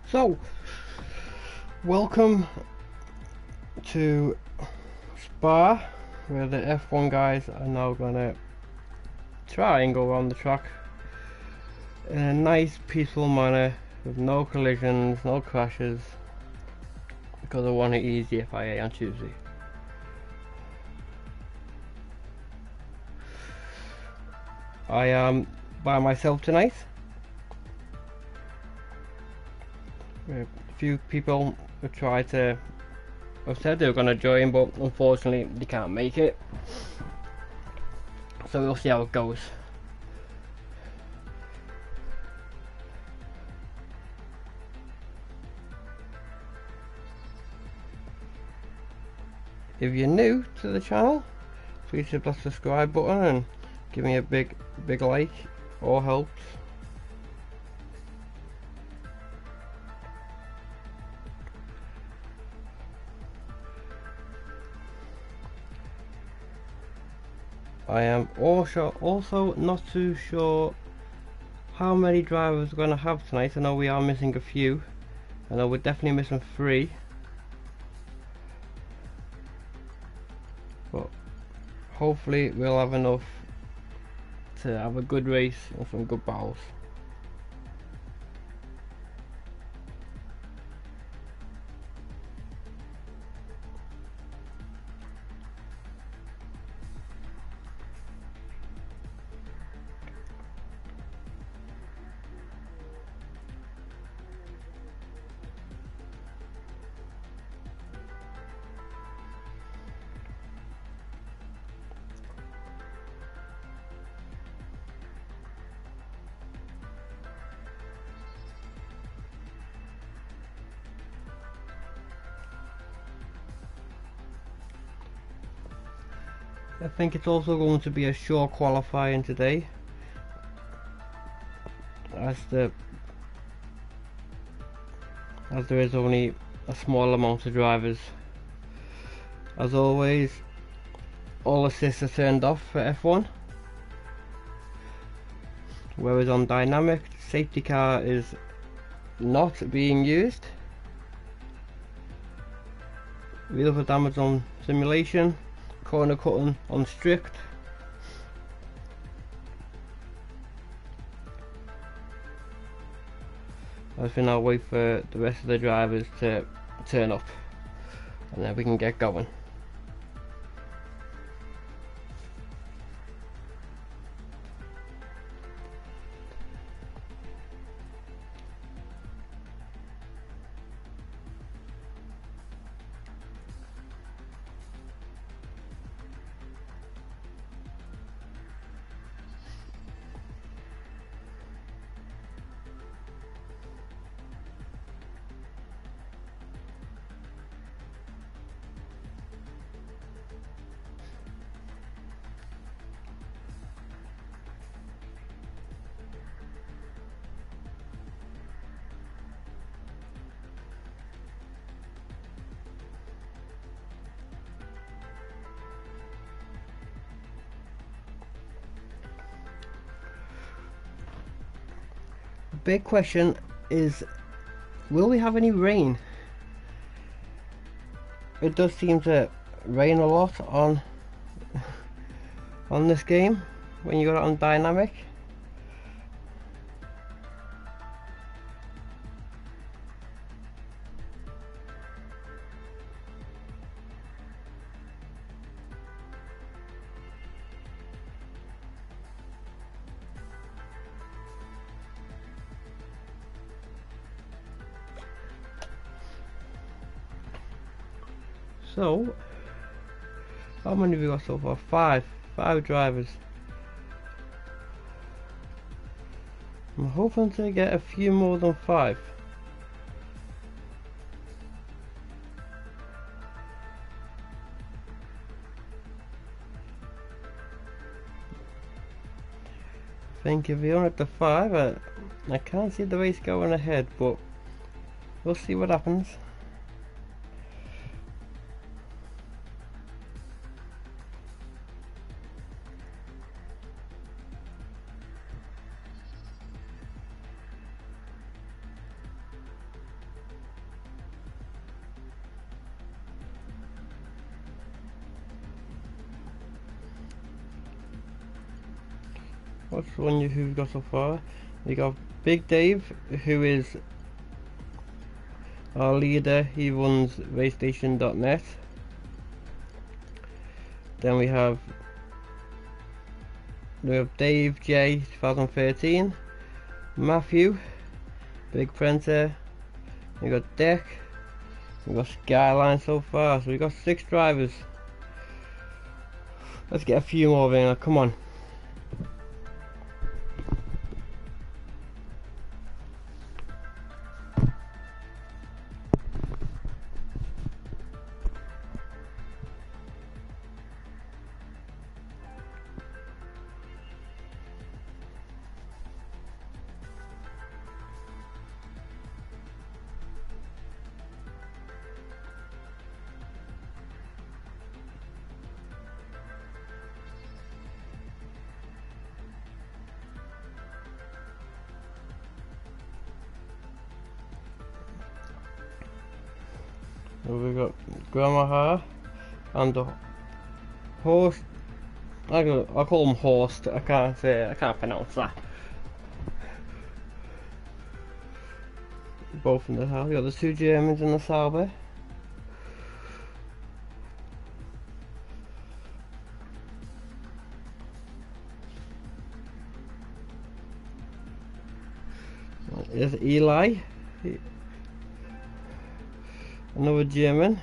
So, welcome to Spa, where the F1 guys are now gonna try and go around the track in a nice, peaceful manner with no collisions, no crashes, because I want it easy FIA on Tuesday. I am by myself tonight. A few people have said they were going to join, but unfortunately they can't make it. So we'll see how it goes. If you're new to the channel, please hit that subscribe button and give me a big like, all helps. I am also not too sure how many drivers we're going to have tonight. I know we are missing a few. I know we're definitely missing 3. But hopefully we'll have enough to have a good race and some good battles. I think it's also going to be a short qualifying today, as there is only a small amount of drivers. As always, all assists are turned off for F1, whereas on dynamic, the safety car is not being used. Wheel for damage on simulation, corner cutting on strict. I think I'll wait for the rest of the drivers to turn up and then we can get going. Big question is, will we have any rain? It does seem to rain a lot on this game when you got it on dynamic. So, how many have we got so far? 5 drivers. I'm hoping to get a few more than 5. I think if we're at the 5, I can't see the race going ahead, but we'll see what happens. What's the one who we've got so far? We got Big Dave, who is our leader. He runs Racestation.net. Then we have Dave J 2013, Matthew, Big Printer. We got Dick. We got Skyline so far. So we got 6 drivers. Let's get a few more in. Come on. We got Grandma and the horse. I call him Horst. I can't pronounce that. Both in the house. We got the 2 Germans in the Sauber. There's Eli. Another German.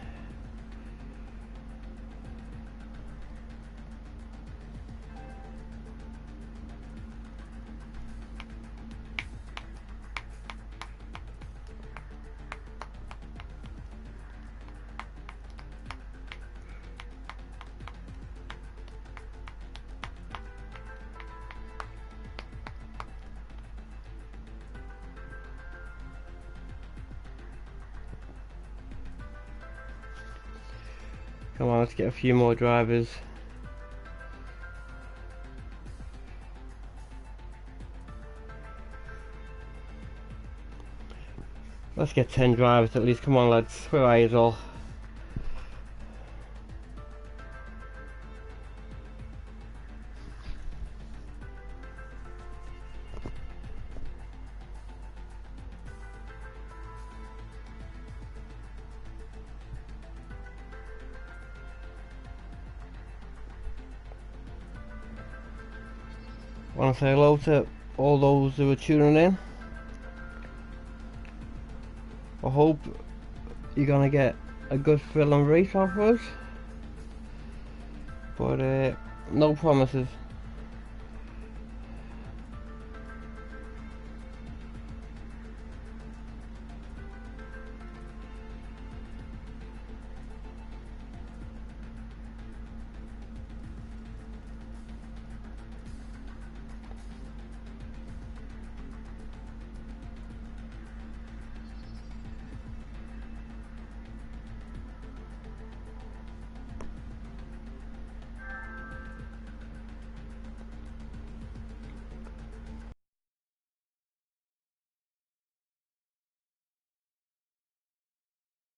Come on, let's get a few more drivers. Let's get 10 drivers at least. Come on, lads. Where are you all? I want to say hello to all those who are tuning in. I hope you're gonna get a good thrilling race off us, but no promises.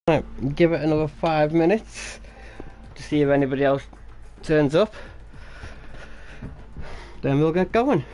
Right, give it another 5 minutes to see if anybody else turns up, then we'll get going.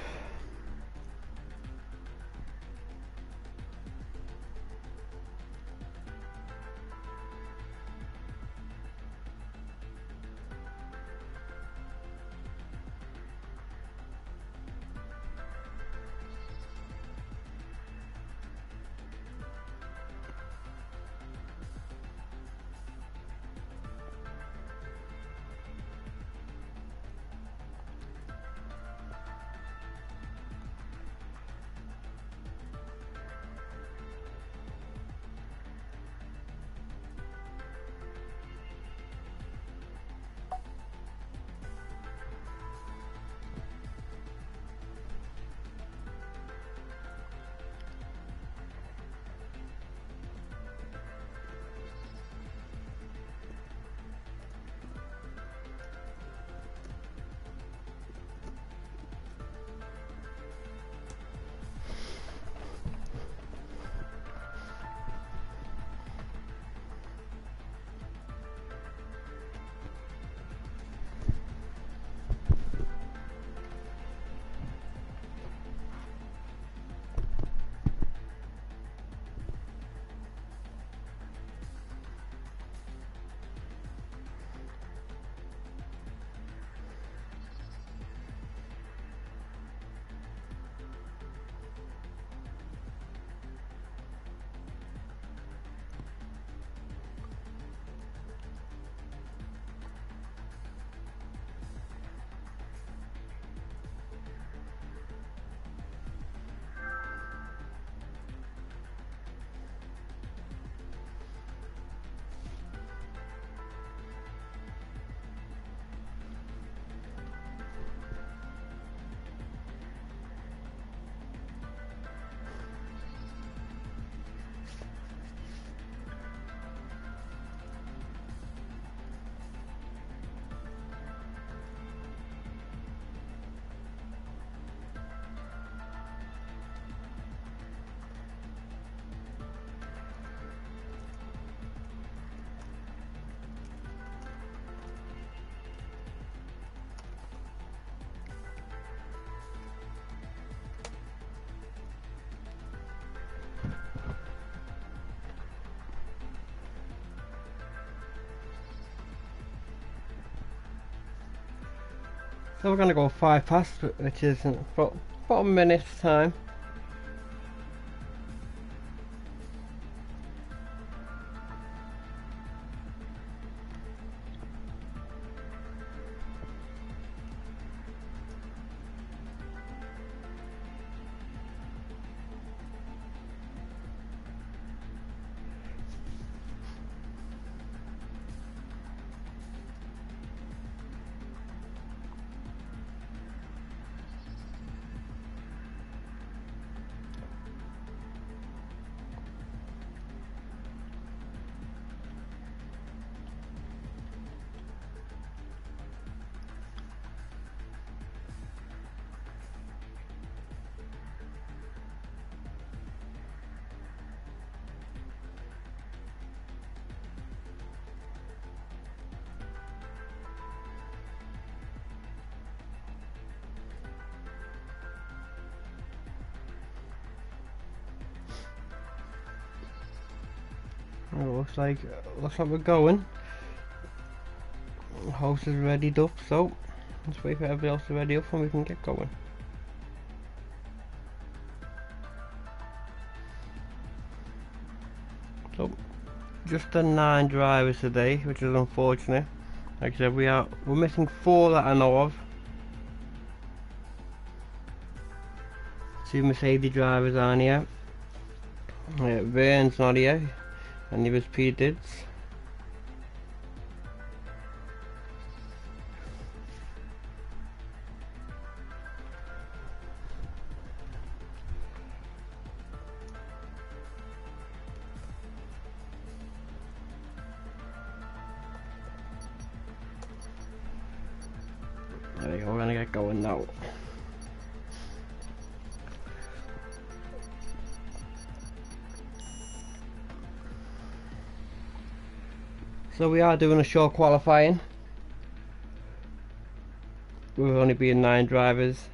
So we're gonna go 5 past, which is about a minute's time. It looks like we're going. The house is readied up, so let's wait for everybody else to ready up and we can get going. So just the 9 drivers today, which is unfortunate. Like I said, we're missing 4 that I know of. 2 Mercedes drivers aren't here. Vern's not here. And he was P-Dids. There we go, we're gonna get going now. So we are doing a short qualifying. We'll only be 9 drivers.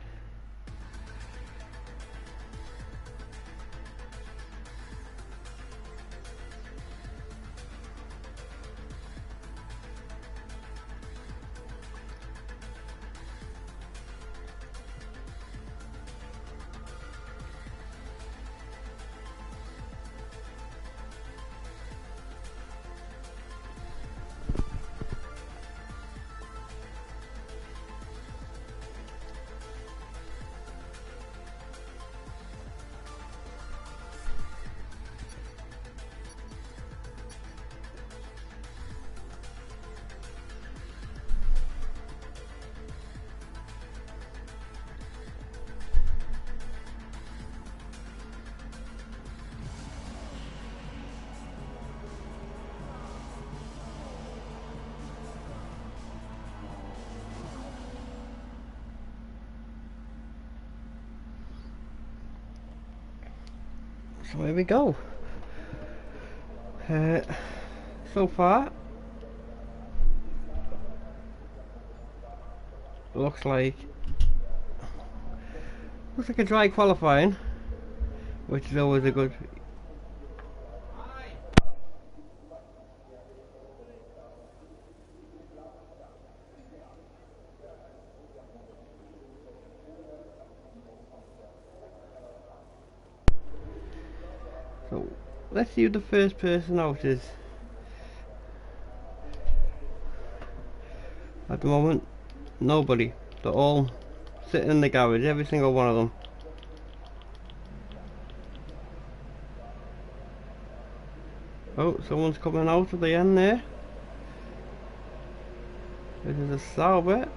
So here we go. So far, looks like a dry qualifying, which is always a good. So let's see who the first person out is. At the moment, nobody. They're all sitting in the garage, every single one of them. Oh, someone's coming out at the end there. This is a Sauber,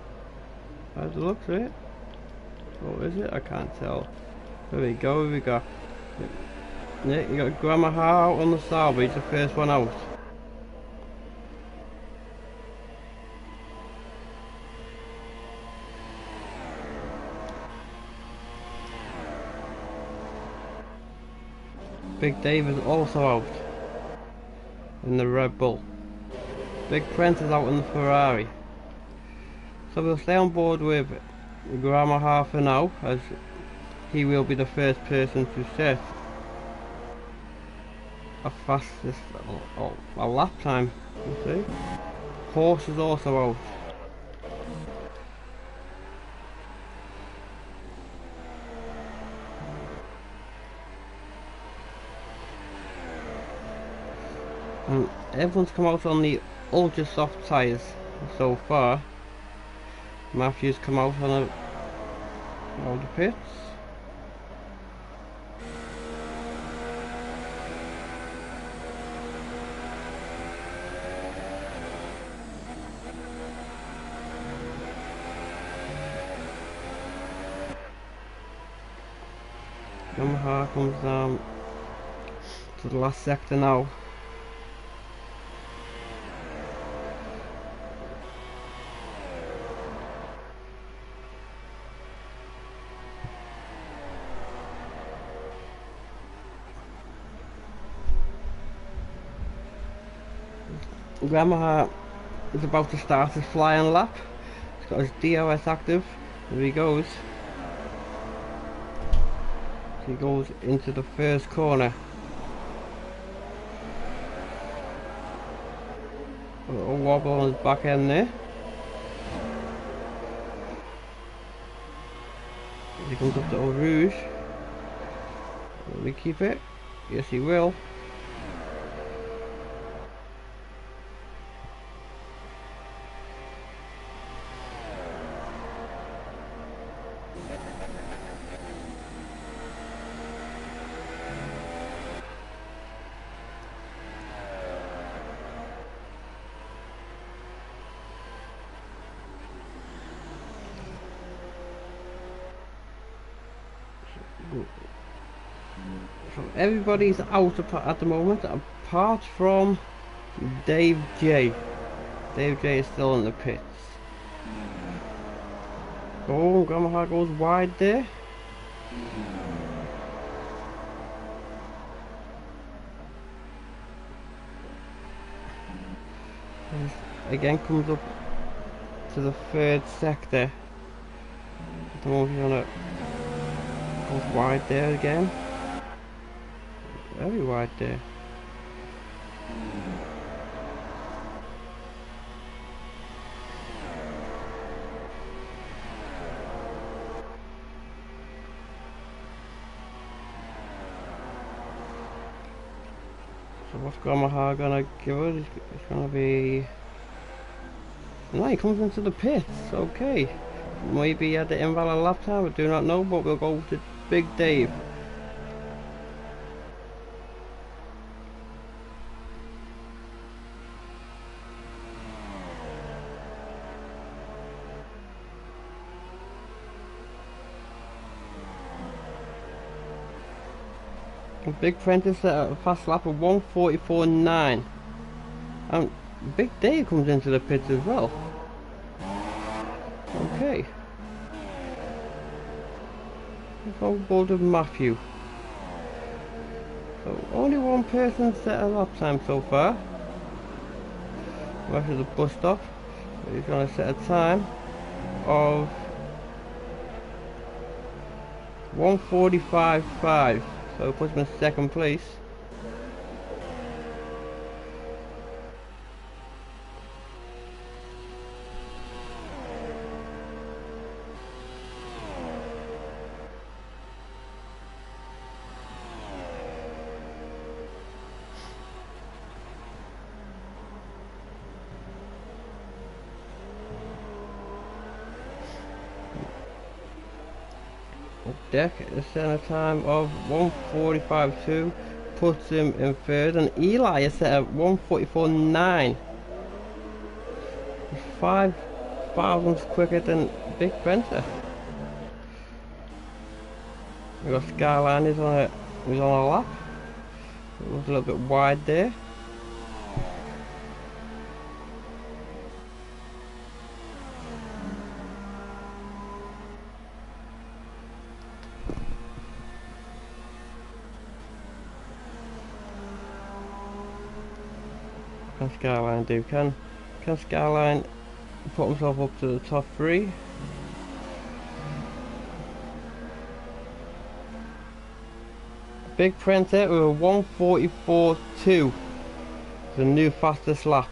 as it looks of it. What is it? I can't tell. There we go, here we go. Yeah, you got Grandma out on the Sauber, he's the first one out. Big Dave is also out in the Red Bull. Big Prince is out in the Ferrari. So we'll stay on board with Grandma for now, as he will be the first person to set a fastest a lap time. You see, Horse is also out. everyone's come out on the ultra soft tyres so far. Matthew's come out on the pits. Yamaha comes down to the last sector now. Yamaha is about to start his flying lap. He's got his DRS active. There he goes. He goes into the first corner. A little wobble on his back end there. He comes up to Eau Rouge. Will he keep it? Yes, he will. So everybody's out at the moment, apart from Dave J. Dave J is still in the pits. Oh, Yamaha goes wide there. And again comes up to the third sector. At the moment he's on it. Goes wide there again. Very wide there. So what's Yamaha gonna give us? It's gonna be... No, he comes into the pits. Okay. Maybe he had the invalid lap time, I do not know, but we'll go to Big Dave. Big Prentice set a fast lap of 1:44.9, and Big Dave comes into the pits as well. Okay. Let's go board with Matthew. So only one person set a lap time so far. Matthew's at the bus stop. He's going to set a time of 1:45.5. So it puts him in second place. Deck is set a time of 1:45.2, puts him in third, and Eli is set at 1:44.9. 5 thousandths quicker than Big Prentice. We got Skyline is on a lap. It was a little bit wide there. Can Skyline do? Can Skyline put himself up to the top 3? Big Prentice with a 1:44.2, the new fastest lap.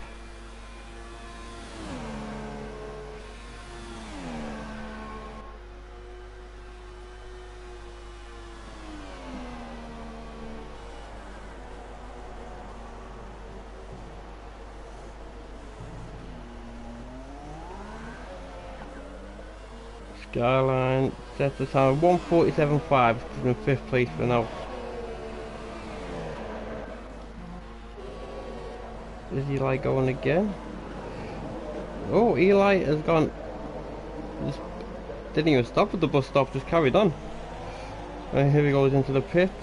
Skyline sets the time 1:47.5. He's in 5th place for now. Is Eli going again? Oh, Eli has gone. Just didn't even stop at the bus stop, just carried on. And here he goes into the pits.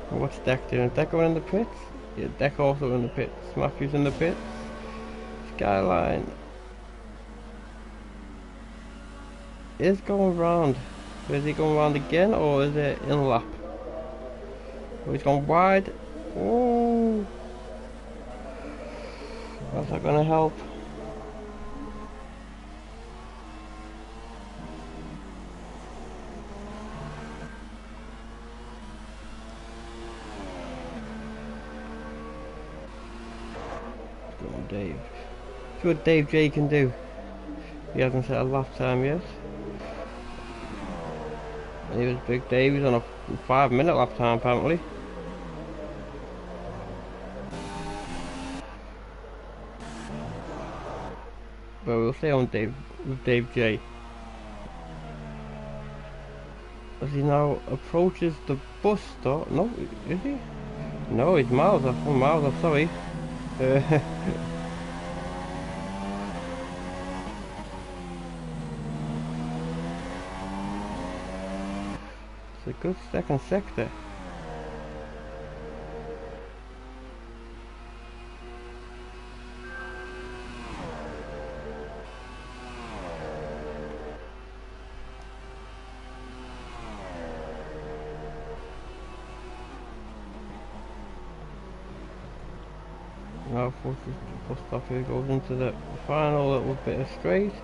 What's Deck doing? Is Deck going in the pits? Yeah, Deck also in the pits. Matthews in the pits. Skyline is going round. Is he going round again, or is it in lap? Oh, he's gone wide. Oh, that's not gonna help. Go on, Dave. See what Dave J can do. He hasn't set a lap time yet. And he was Big Dave. He's on a 5-minute lap time apparently. But we'll stay on Dave with Dave J. As he now approaches the bus stop. No, is he? No, he's miles off. 1 mile off, sorry. It's a good second sector. Now forces the bus stop here, goes into the final little bit of straight,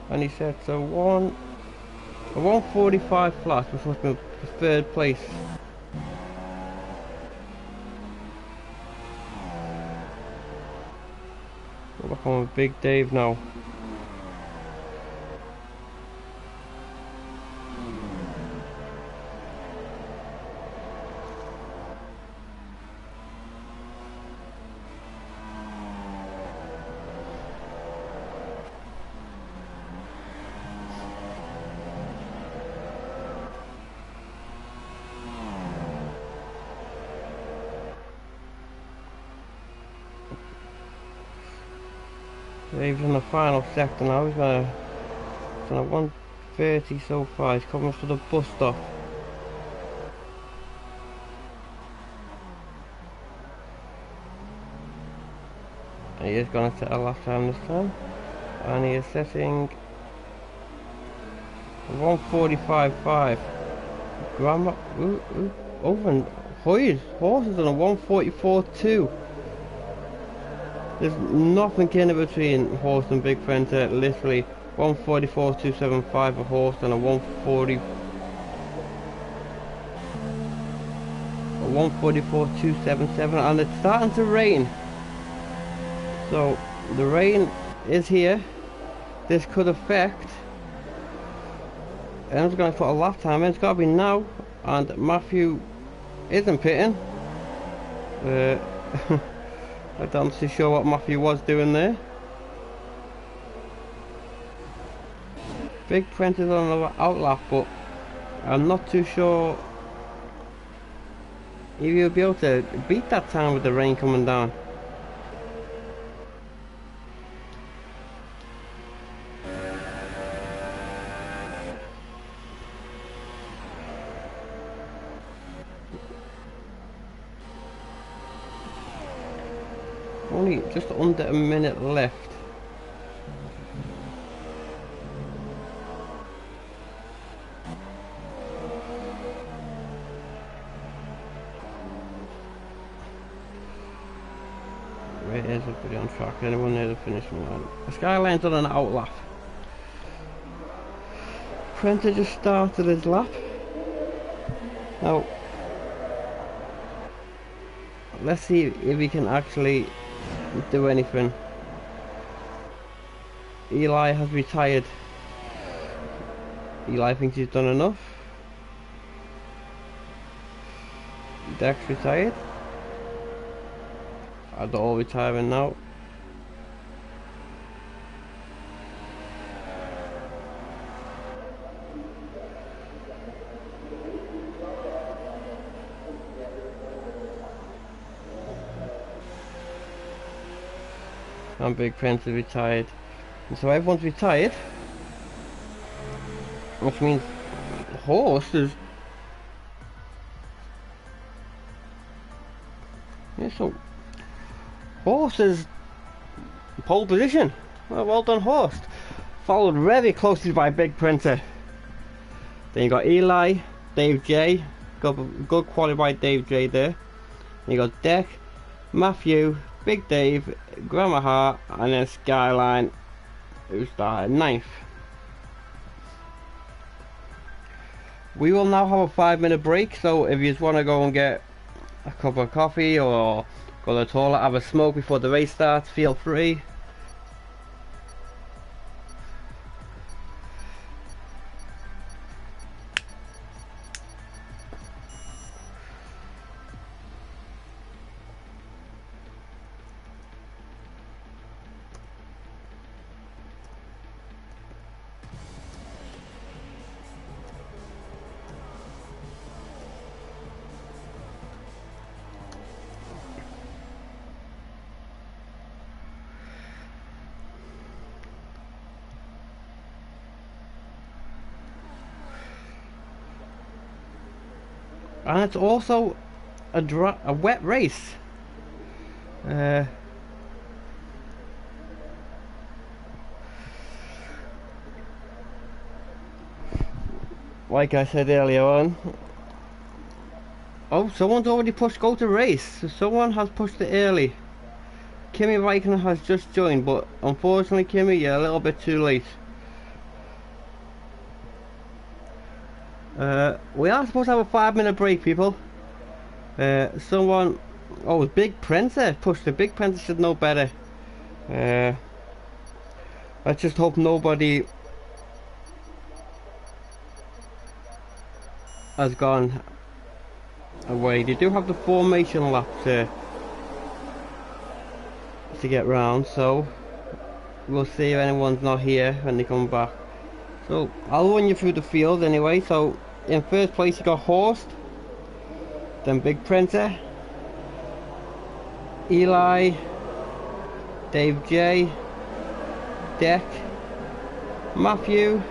and he sets a 1:45 flat, which was the 3rd place. We're back on with Big Dave now. Dave's in the final sector now. He's on a 1:30 so far. He's coming for the bus stop. And he is going to set a lap time this time. And he is setting 1:45.5. Grandma, over horses on a 1:44.2. There's nothing in between horse and Big Prenter. Literally 1:44.275 a horse and a 1:44.277, and it's starting to rain. So the rain is here. This could affect. And I'm just going to put a lap time in. It's got to be now, and Matthew isn't pitting. I'm not too sure what Matthew was doing there. Big Prenter's on another outlap, but I'm not too sure if he'll be able to beat that time with the rain coming down. Only just under a minute left. Right, here's everybody on track. Anyone near the finishing line? The Skyline's on an outlap. Prenter just started his lap. Now, let's see if he can actually do anything. Eli has retired. Eli thinks he's done enough. Deck's retired. are they all retiring now? And Big Prince is retired. And so everyone's retired. Which means Horse is... Yeah, so Horse is pole position. Well done, Horse. Followed very closely by Big Printer. Then you got Eli, Dave J. Good quality by Dave J there. Then you got Deck, Matthew, Big Dave, Grandma Hart, and then Skyline, who started 9th. We will now have a 5-minute break, so if you just want to go and get a cup of coffee or go to the toilet, have a smoke before the race starts, feel free. And it's also a wet race. Like I said earlier on. Oh, someone's already pushed go to race. So someone has pushed it early. Kimi Raikkonen has just joined, but unfortunately, Kimi, you're a little bit too late. We are supposed to have a 5-minute break, people. Someone... Oh, Big Printer pushed it. Big Printer should know better. Let's just hope nobody has gone away. They do have the formation lap to get round, so we'll see if anyone's not here when they come back. So I'll run you through the field anyway. So in first place you got Horst, then Big Printer, Eli, Dave J, Deck, Matthew,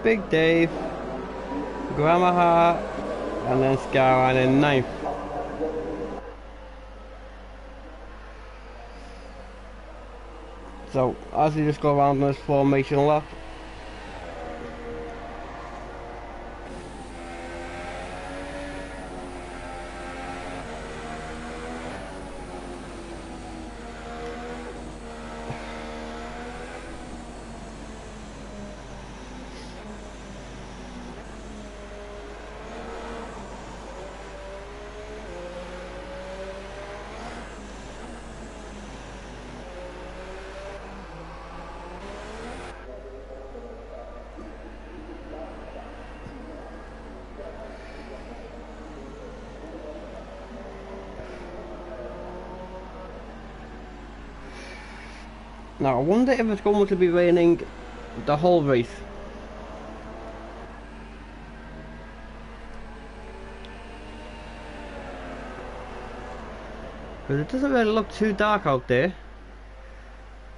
Big Dave, Grandma Hart, and then Skyline in 9th. So as you just go around this formation lap, now I wonder if it's going to be raining the whole race. Because it doesn't really look too dark out there.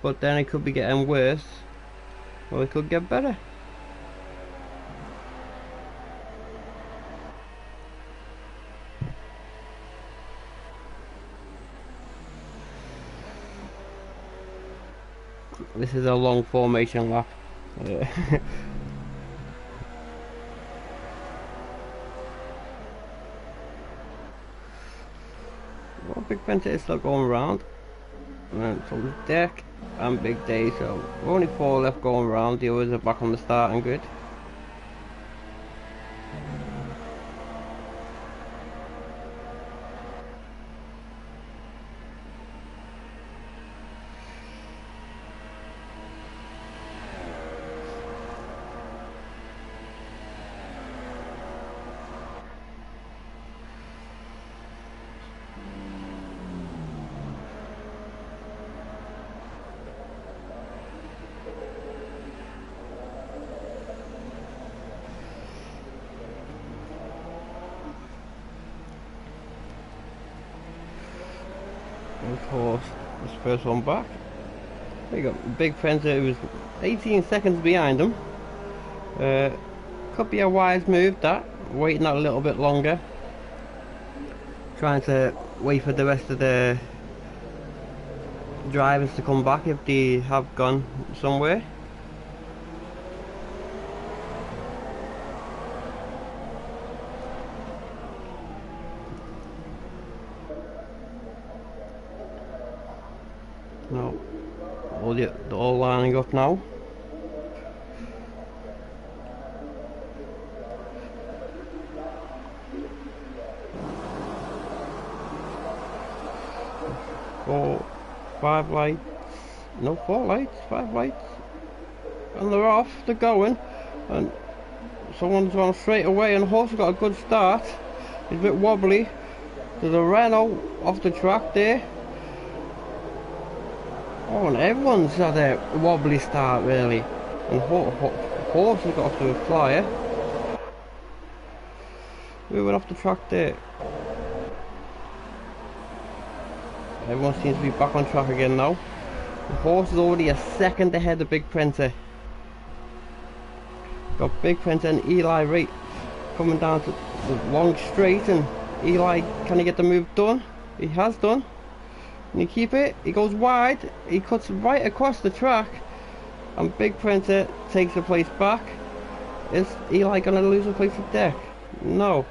But then it could be getting worse. Or it could get better. This is a long formation lap. Well, Big Printer is still going around. And then so there's Deck and Big Day, so only 4 left going around. The others are back on the starting grid. Of course, this first one back. We got Big Printer, who was 18 seconds behind him. Could be a wise move, that, waiting that a little bit longer. Trying to wait for the rest of the drivers to come back if they have gone somewhere. No, they're all lining up now. Four, 5 lights, no, 4 lights, 5 lights, and they're off, they're going, and someone's gone straight away, and the horse has got a good start. It's a bit wobbly. There's a Renault off the track there. Oh, and everyone's had a wobbly start really, and horse has got off to a flyer. Moving off the track there. Everyone seems to be back on track again now. The horse is already a second ahead of Big Printer. Got Big Printer and Eli right coming down to the long straight, and Eli, can he get the move done? He has done. Can he keep it? He goes wide, he cuts right across the track, and Big Printer takes the place back. Is Eli gonna lose the place of Deck? No.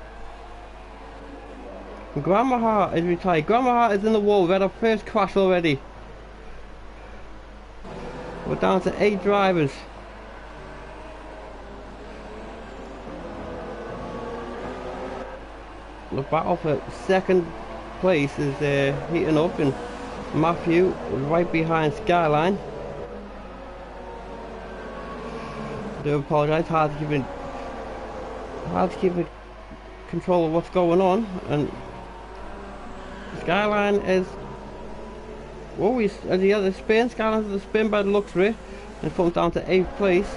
Grandma Hart is retired. Grandma Hart is in the wall. We had our first crash already. We're down to 8 drivers. The battle for second place is heating up, and Matthew is right behind Skyline. I do apologise. Hard to keep control of what's going on, and Skyline is, oh, he's at the other spin. Skyline's at the spin by the looks of it, and comes down to 8th place.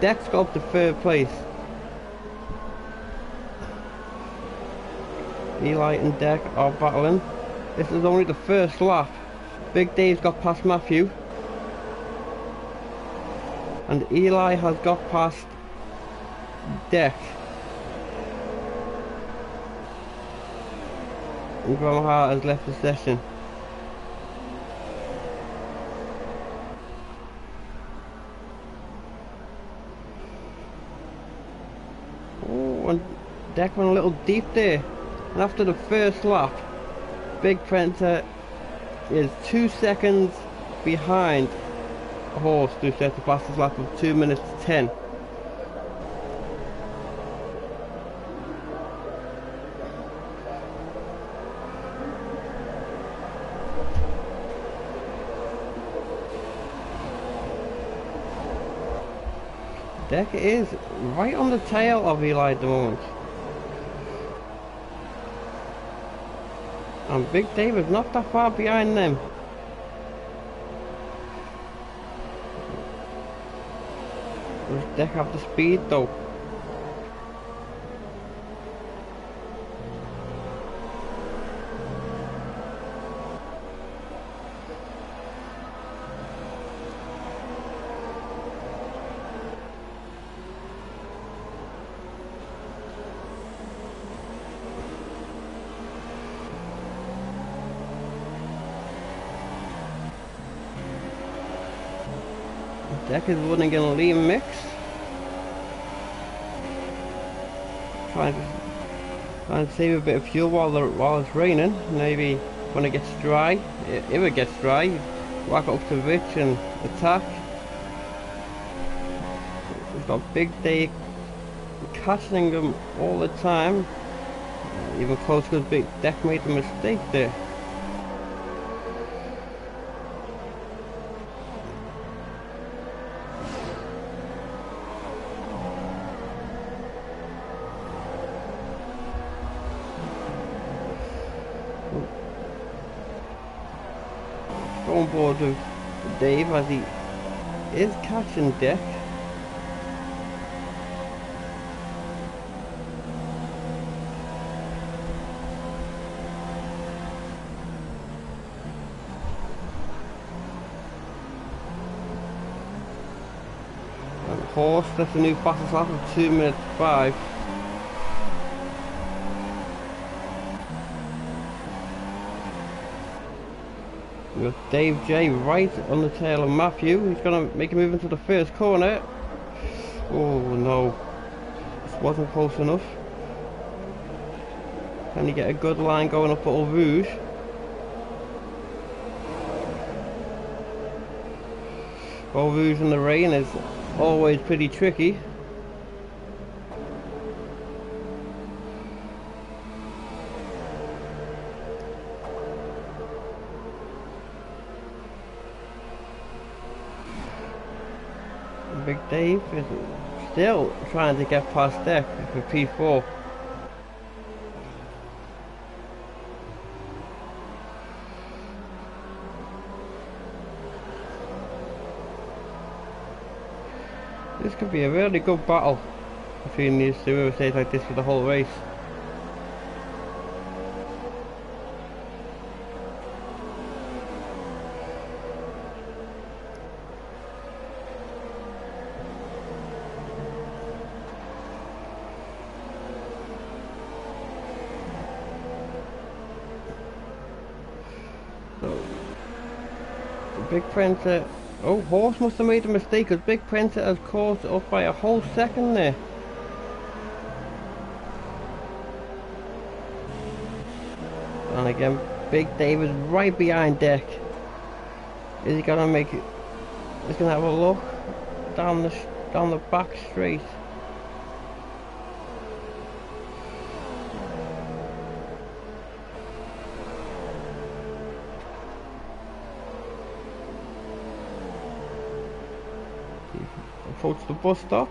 Deck's got up to 3rd place. Eli and Deck are battling. This is only the first lap. Big Dave's got past Matthew, and Eli has got past Deck. And Grandma Hart has left the session. Oh, and Deck went a little deep there. And after the first lap, Big Printer is 2 seconds behind Horse, who set the fastest lap of 2 minutes 10. Deck is right on the tail of Eli at the moment. And Big Dave is not that far behind them. Does Deck have the speed though? Deck is running in a lean mix. Trying to save a bit of fuel while it's raining. Maybe when it gets dry, if it gets dry, walk up to Rich and attack. We've got Big Dave catching them all the time. Even close because Big Deck made a mistake there. On board with Dave as he is catching Deck. Horse, that's the new fastest lap of 2 minutes 5. We got Dave J right on the tail of Matthew. He's going to make a move into the first corner. Oh no, this wasn't close enough. Can you get a good line going up at Eau Rouge? Eau Rouge in the rain is always pretty tricky. Big Dave is still trying to get past Deck for P4. This could be a really good battle between these two who stays like this for the whole race. So, Big Printer. Oh, Horse must have made a mistake because Big Printer has caused it up by a whole second there. And again, Big Dave is right behind Deck. Is he gonna make it? He's gonna have a look down the back straight. Approach the bus stop.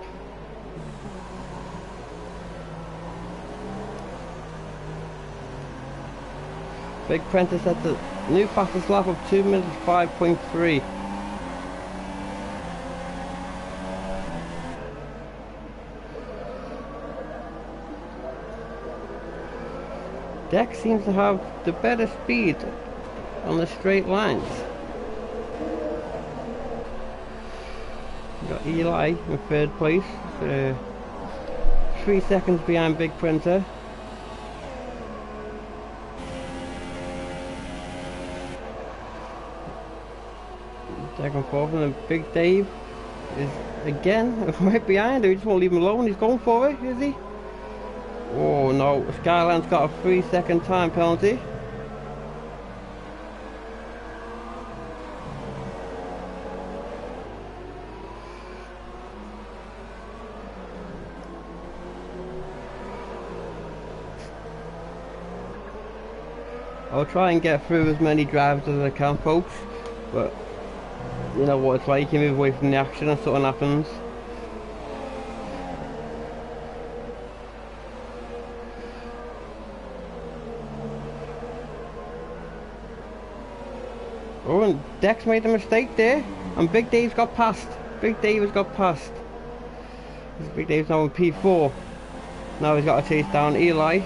Big Prentice at the new fastest lap of 2 minutes 5.3. Deck seems to have the better speed on the straight lines. Got Eli in third place, 3 seconds behind Big Printer. Second, fourth, and then Big Dave is again right behind him. He just won't leave him alone. He's going for it, is he? Oh no, Skyline's got a 3-second time penalty. I'll try and get through as many drivers as I can, folks, but you know what it's like, you move away from the action and something happens. Oh, and Dex made a mistake there, and Big Dave's got past. Big Dave has got past. Big Dave's now in P4. Now he's got to chase down Eli.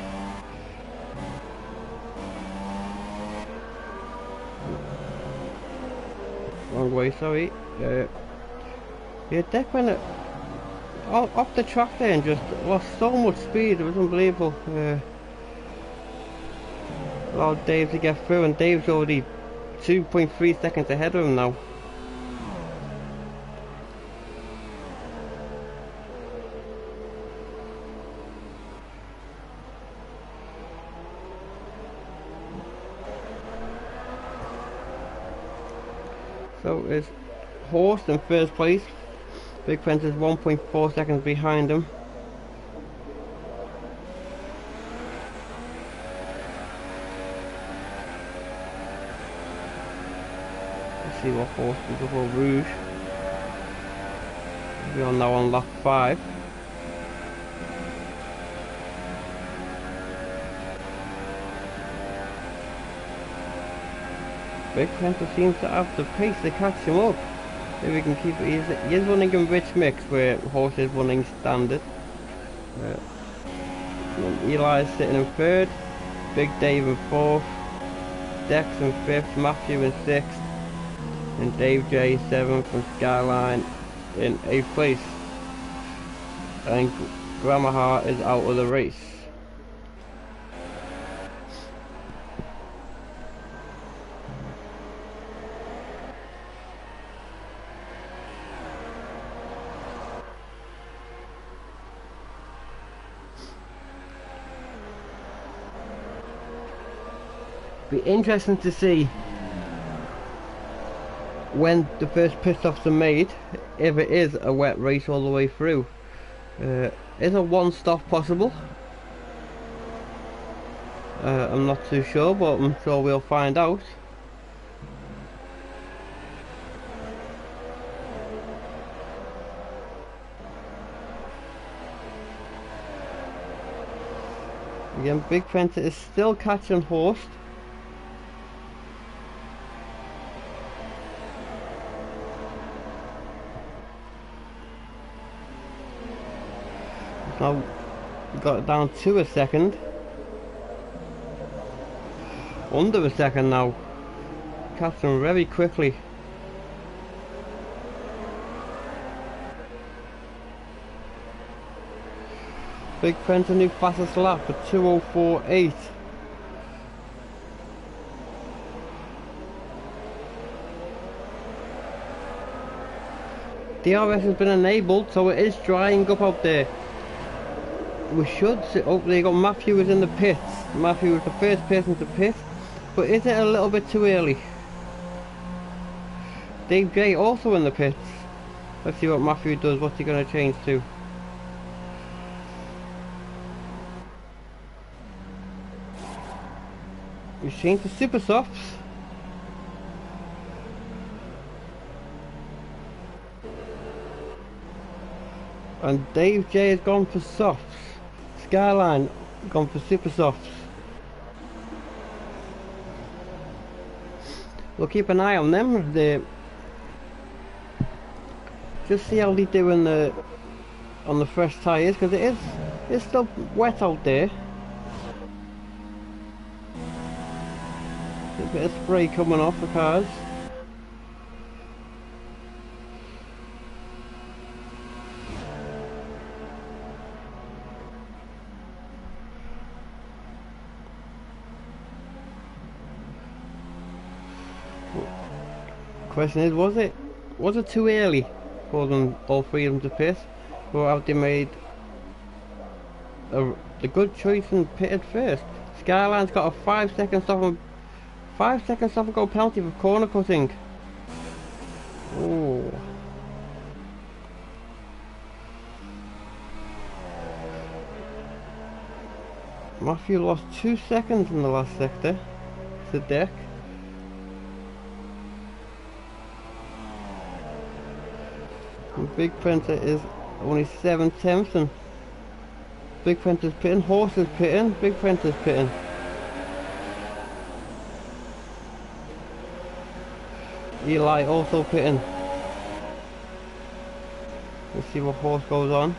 Wrong way, sorry. Yeah, Deck went off the track there and just lost so much speed, it was unbelievable. Allowed Dave to get through, and Dave's already 2.3 seconds ahead of him now. So it's Horse in first place. Big Prince is 1.4 seconds behind him. Let's see what Horse does before Rouge. We are now on lap 5. Big Panther seems to have the pace to catch him up. If we can keep it, he is running in rich mix where Horse is running standard. Eli is sitting in third, Big Dave in fourth, Dex in fifth, Matthew in sixth, and Dave J 7th and Skyline in 8th place. and Gramaha is out of the race. Be interesting to see when the first pit stops are made, if it is a wet race all the way through. Is a one stop possible? I'm not too sure, but I'm sure we'll find out. Again, Big Fence is still catching horse. Now got it down to a second. Under a second now. Catching very quickly. Big Fence a new fastest lap for 2:04.8. DRS has been enabled, so it is drying up out there. We should see, oh, there you go, Matthew is in the pits. Matthew was the first person to pit, but is it a little bit too early? Dave J also in the pits. Let's see what Matthew does, what's he going to change to? He's changed to super softs. And Dave J has gone for softs. Skyline gone for super softs. We'll keep an eye on them. Just see how they do on the fresh tyres, because it's still wet out there. A bit of spray coming off the cars. Question is, was it too early for them, all three of them, to pit, or have they made the good choice and pitted first? Skyline's got a 5 second stop and go penalty for corner cutting. Oh. Matthew lost 2 seconds in the last sector. It's the deck. And Big Printer is only 7/10, and Big Printer's pitting, Horse is pitting, Big Printer's pitting. Eli also pitting. Let's see what Horse goes on.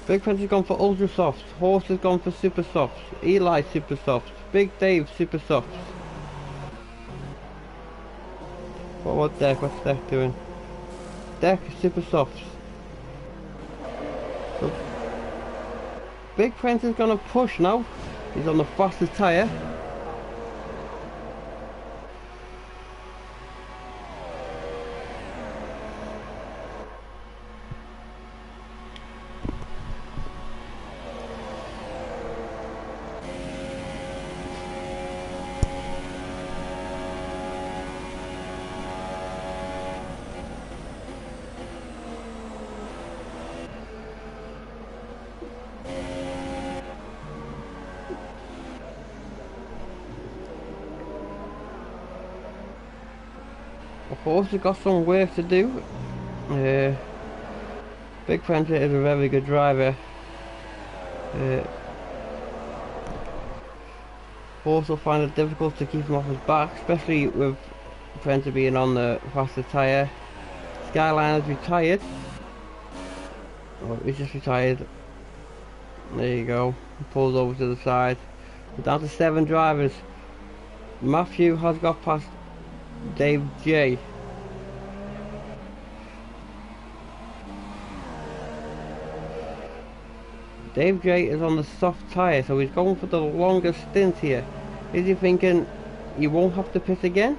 Big Printer's gone for ultra softs, Horse has gone for super softs, Eli super softs, Big Dave super softs. What Deck? What's Deck doing? Deck super softs. So Big Printer's gonna push now. He's on the fastest tyre. Horse has got some work to do. Big Printer is a very good driver. Horse will find it difficult to keep him off his back, especially with Printer being on the faster tyre. Skyline is retired. Oh, he's just retired. There you go. He pulls over to the side. We're down to 7 drivers. Matthew has got past Dave J. Dave J is on the soft tyre, so he's going for the longest stint here. Is he thinking he won't have to pit again?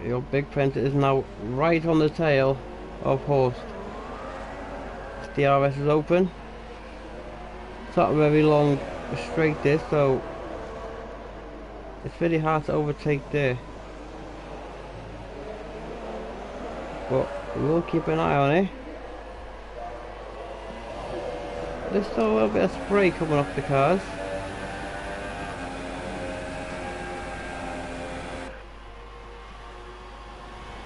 Your big Prentice is now right on the tail of Horst. DRS is open. It's not a very long straight this, so it's very hard to overtake there. But we'll keep an eye on it. There's still a little bit of spray coming off the cars.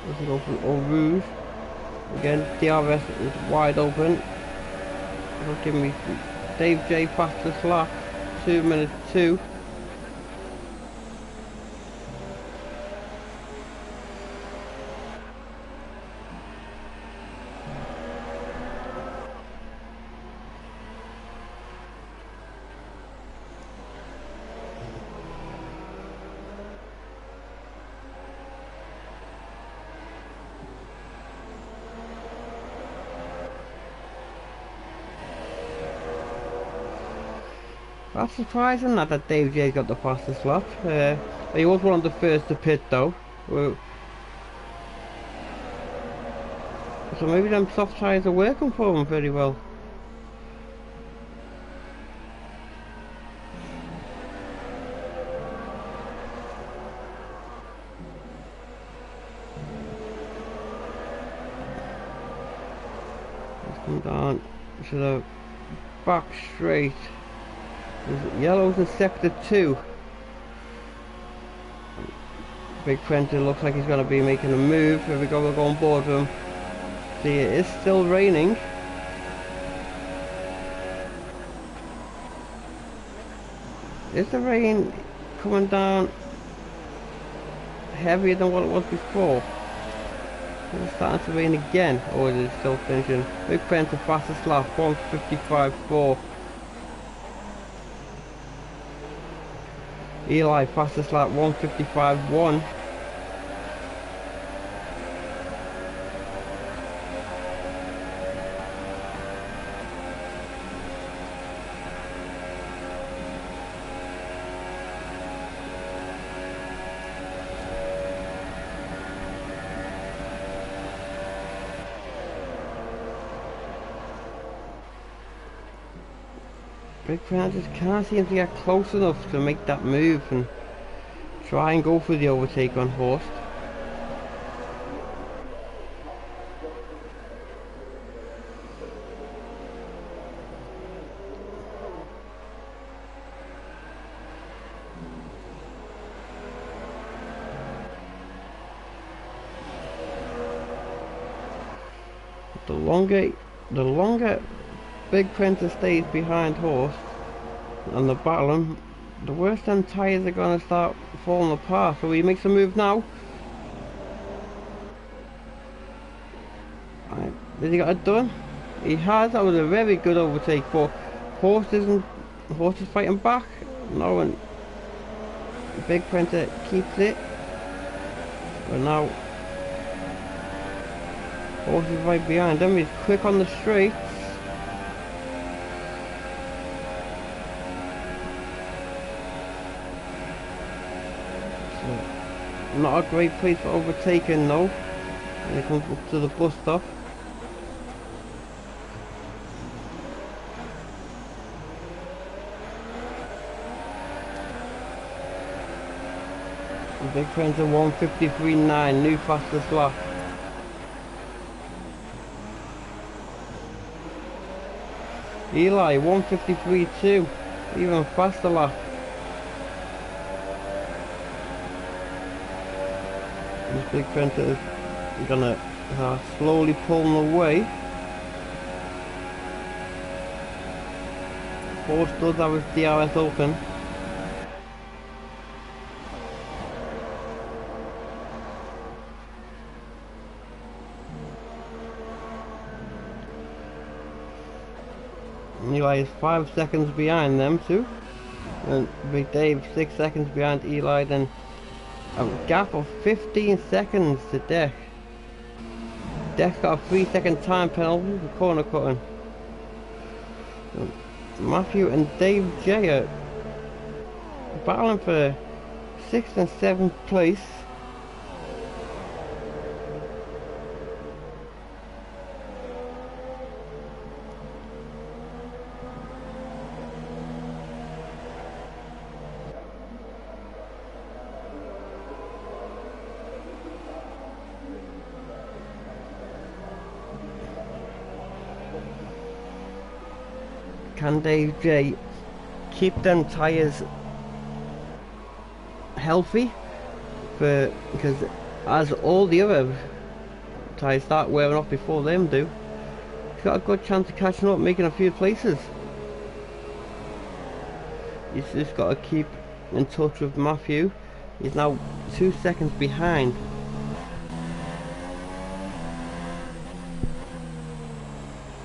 Let's go for Eau Rouge. Again, DRS is wide open. It'll give me Dave J fastest lap, 2 minutes 2. That's surprising that Dave J got the fastest lap. He was one of the first to pit though. So maybe them soft tyres are working for him very well. Let's come down to the back straight. Yellow's in sector 2. Big Prentice looks like he's going to be making a move. Here we go, we'll go on board with him. See, it is still raining. Is the rain coming down heavier than what it was before? Is it starting to rain again, or is it still finishing? Big Prentice fastest lap, 1:55.4. Eli fastest lap, 1:55.1. Big Prentice can't seem to get close enough to make that move and try and go for the overtake on Horst. The longer Big Prentice stays behind Horst and the battle, the worse them tyres are going to start falling apart. So he makes a move now. Right, has he got it done? He has. That was a very good overtake, but Horst is fighting back. No, and Big Prentice keeps it. But now Horst is right behind him. He's quick on the straight. Not a great place for overtaking though. When it comes up to the bus stop. Big Prentice 1:53.9, new fastest lap. Eli 1:53.2, even faster lap. This Big Prentice is gonna slowly pulling away. Horst does have his DRS open. Eli is 5 seconds behind them two. And Big Dave 6 seconds behind Eli, then a gap of 15 seconds to Deck. Deck got a 3-second time penalty for corner cutting. Matthew and Dave J are battling for 6th and 7th place. Can Dave J keep them tyres healthy? Because as all the other tyres start wearing off before them do, he's got a good chance of catching up, making a few places. He's just got to keep in touch with Matthew. He's now 2 seconds behind.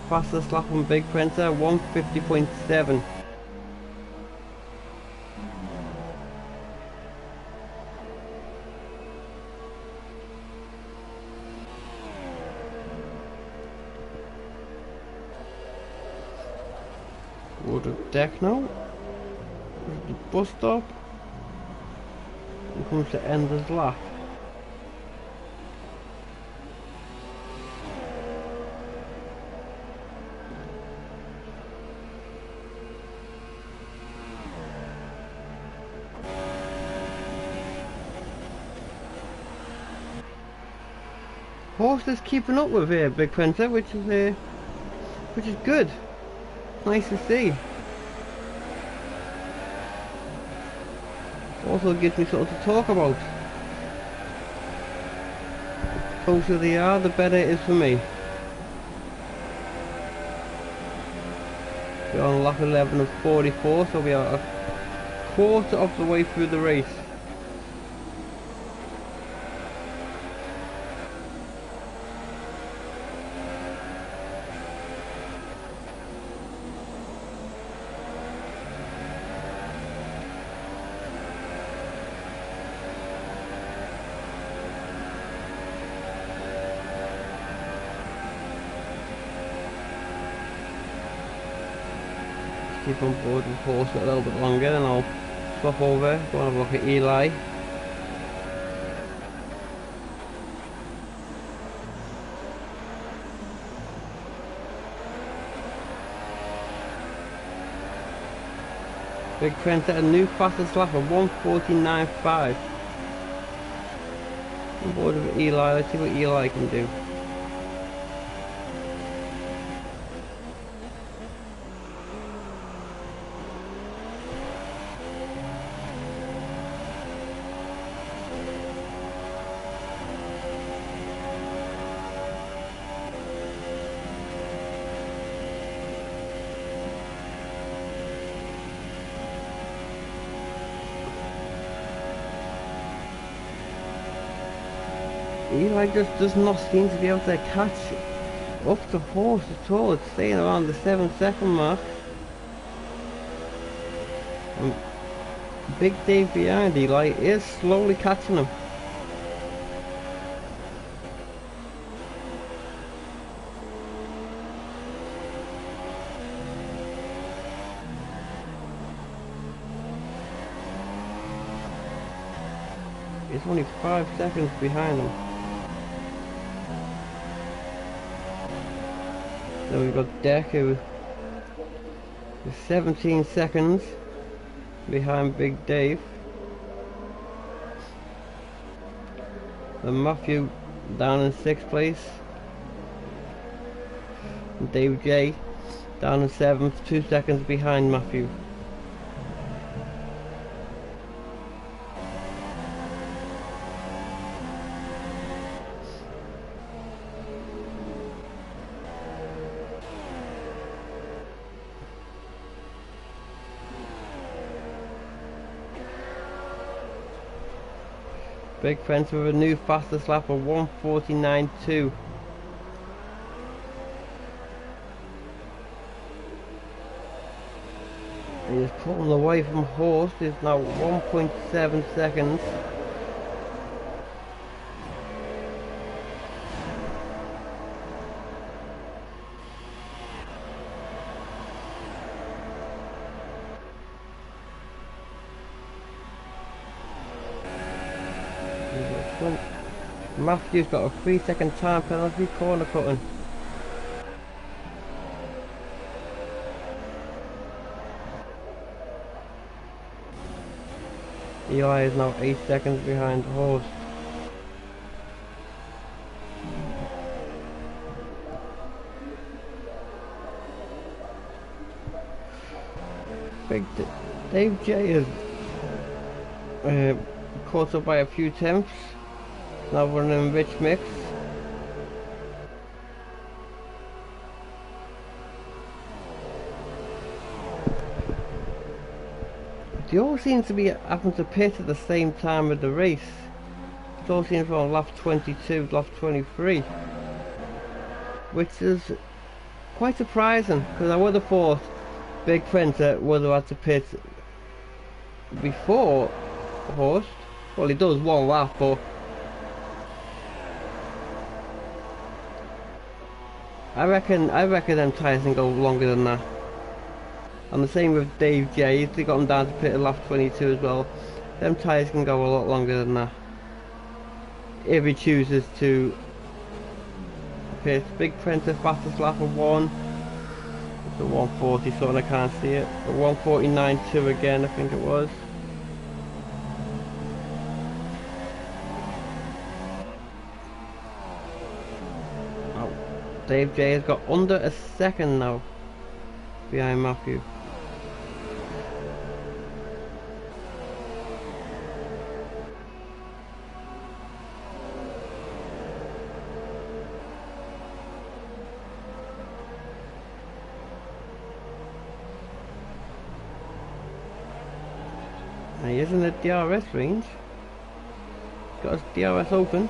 Fastest lap on Big Printer, 150.7. Wood of Deck now. The bus stop. And comes to end his lap. Horse is keeping up with here, Big Printer, which is good. Nice to see. Also gives me something to talk about. The closer they are, the better it is for me. We're on lap 11 of 44, so we are a quarter of the way through the race. Keep on board with horse a little bit longer, and I'll swap over, go and have a look at Eli. Big Trent at a new fastest lap of 149.5. On board with Eli, let's see what Eli can do. Eli just does not seem to be able to catch up to horse at all. It's staying around the 7-second mark. And Big Dave behind Eli is slowly catching him. He's only 5 seconds behind him. So we've got Deck, who is 17 seconds behind Big Dave. And Matthew down in 6th place. And Dave J down in 7th, 2 seconds behind Matthew. Big Fence with a new fastest lap of 149.2. He's pulling away from Horst. It's now 1.7 seconds. Matthew's got a 3-second time penalty, corner cutting. Eli is now 8 seconds behind Horst. Dave J is caught up by a few tenths. Now running Rich Mix. They all seem to be having to pit at the same time of the race. It all seems from lap 22 to lap 23, which is quite surprising because I would have thought Big Printer would have had to pit before Horst. Well, he does one lap, but I reckon them tyres can go longer than that. And the same with Dave J, they got him down to pit at lap 22 as well. Them tyres can go a lot longer than that, if he chooses to pit. Big Printer fastest lap of 1. It's a 140 something, I can't see it. A 149.2 again, I think it was. Dave J has got under a second now behind Matthew. And he is in the DRS range. He's got his DRS open.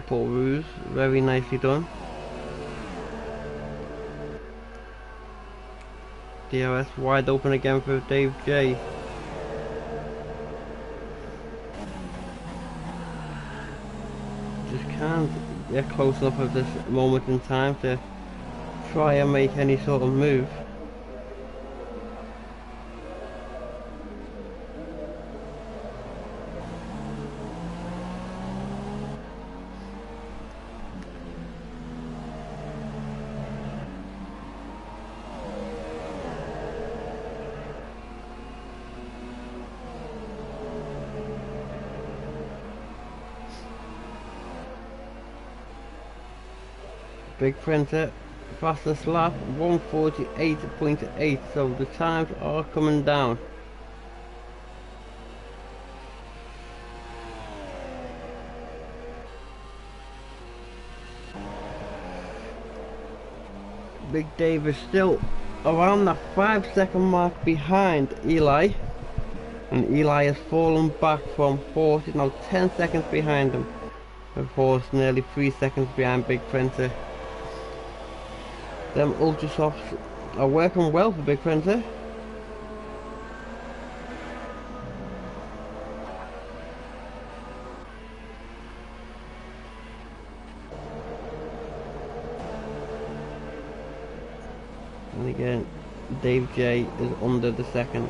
Paul Ruse, very nicely done. DRS wide open again for Dave J. Just can't get close enough at this moment in time to try and make any sort of move. Big Printer, fastest lap, 148.8, so the times are coming down. Big Dave is still around the 5-second mark behind Eli, and Eli has fallen back from Horst. He's now 10 seconds behind him, and Horst nearly 3 seconds behind Big Printer. Them ultra softs are working well for Big Printer. And again, Dave J is under the second.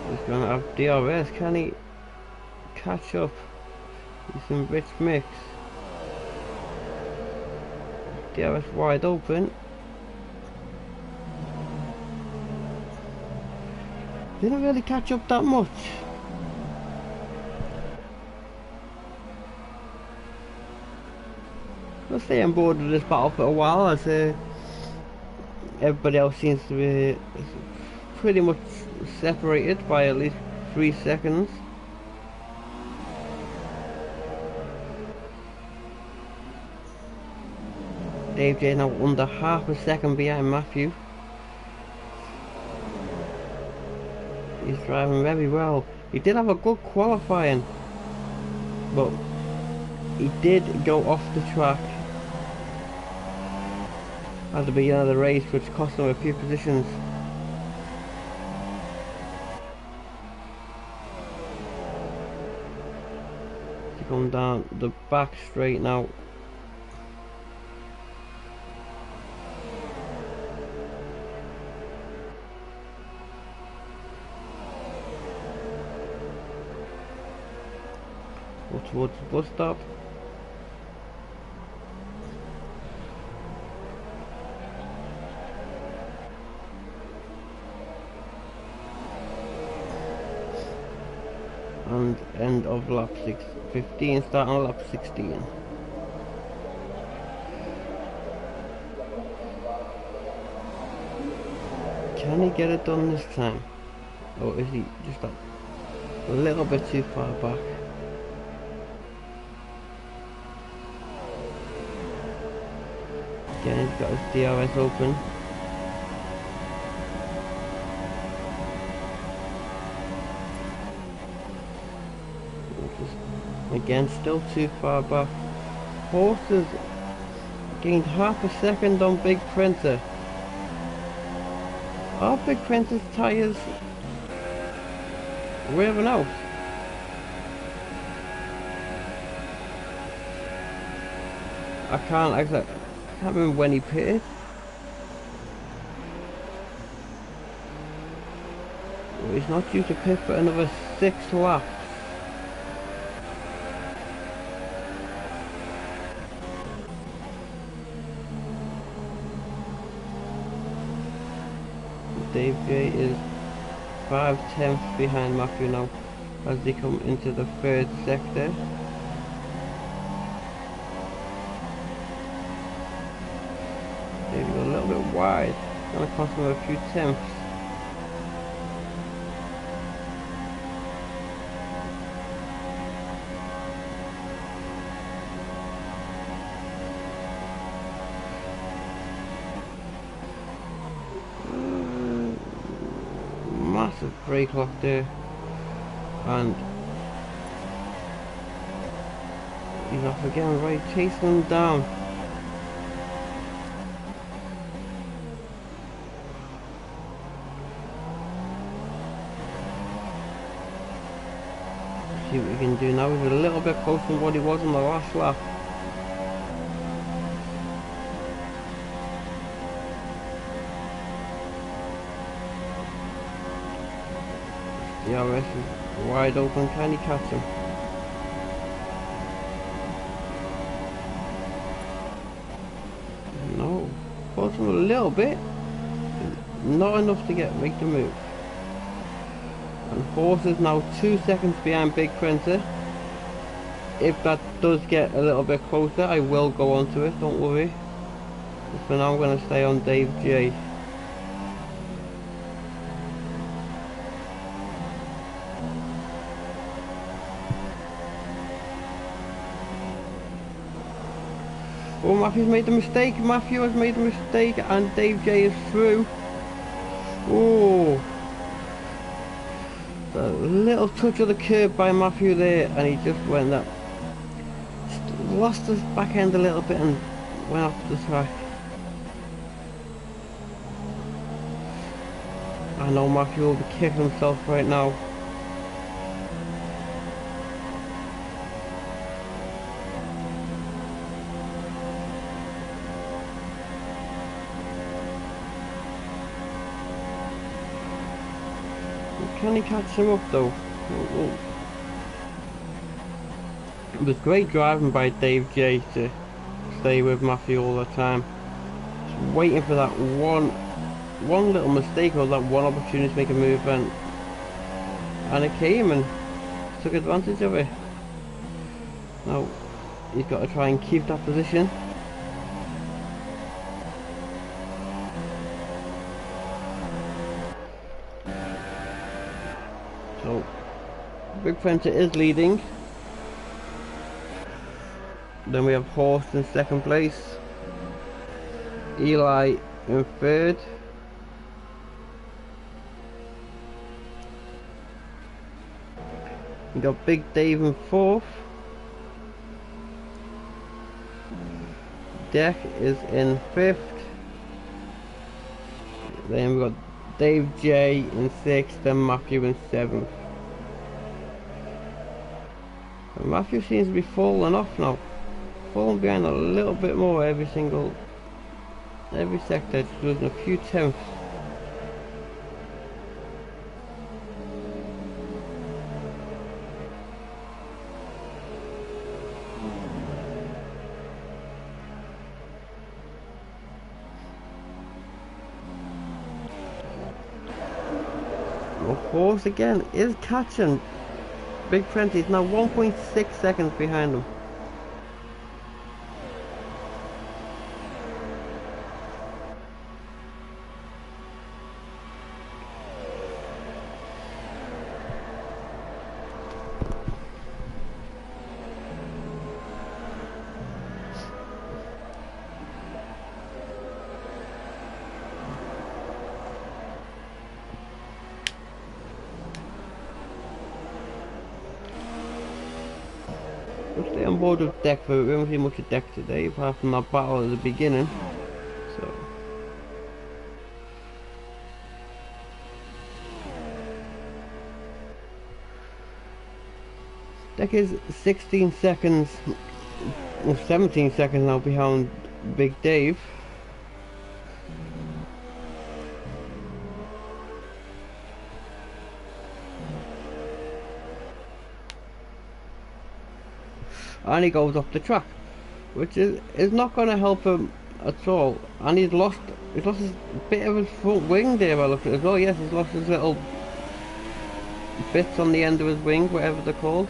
He's gonna have DRS. Can he catch up? He's in Rich Mix. DRS wide open. Didn't really catch up that much. I'll stay on board with this battle for a while as everybody else seems to be pretty much separated by at least 3 seconds. Dave J now under half a second behind Matthew. He's driving very well. He did have a good qualifying, but he did go off the track at the beginning of the race, which cost him a few positions. He's going down the back straight now. Towards the bus stop. And end of lap 15, starting on lap 16. Can he get it done this time? Or is he just a little bit too far back? Again, he's got his DRS open. Again, still too far back. Horses gained half a second on Big Printer. Are Big Printer's tyres wearing out? I can't remember when he pitted. Well, he's not due to pit for another 6 laps. Dave J is 5/10 behind Matthew now as they come into the 3rd sector. Dave's a little bit wide, gonna cost him a few tenths. Massive brake lock there, and he's off again, right, chasing him down. See what we can do now. He's a little bit closer than what he was on the last lap. The RS is wide open, can he catch him? No, close him a little bit, not enough to make the move. And Horse is now 2 seconds behind Big Printer. If that does get a little bit closer, I will go onto it, don't worry. But for now I'm going to stay on Dave J. Oh, Matthew's made the mistake. Matthew has made the mistake, and Dave J is through. Oh, a little touch of the curb by Matthew there, and he just went that. Just lost his back end a little bit and went off the track. I know Matthew will be kicking himself right now. Can he catch him up though? Oh. It was great driving by Dave J to stay with Matthew all the time. Just waiting for that one little mistake or that one opportunity to make a move, and it came and took advantage of it. Now he's got to try and keep that position. So Big Printer is leading. Then we have Horst in second place, Eli in third, we got Big Dave in fourth, Deck is in fifth, then we got Dave J in sixth, and Matthew in seventh. And Matthew seems to be falling off now, falling behind a little bit more every sector, just losing a few tenths. Horse again is catching Big Prentice. He's now 1.6 seconds behind him. We'll stay on board with Deck, but we haven't seen much of Deck today, apart from that battle at the beginning. So Deck is 16 seconds, or 17 seconds now behind Big Dave. And he goes off the track, which is not going to help him at all. And he's lost his bit of his front wing there. I looked at it as well. Yes, he's lost his little bits on the end of his wing, whatever they're called.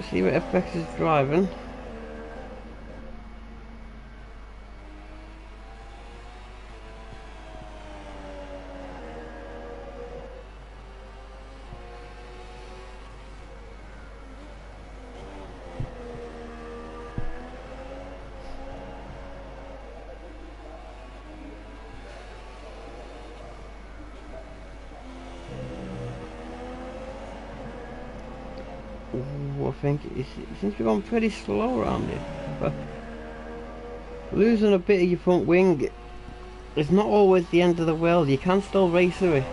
See what affects his driving. I think it seems to be going pretty slow around here, but losing a bit of your front wing is not always the end of the world. You can still race with it.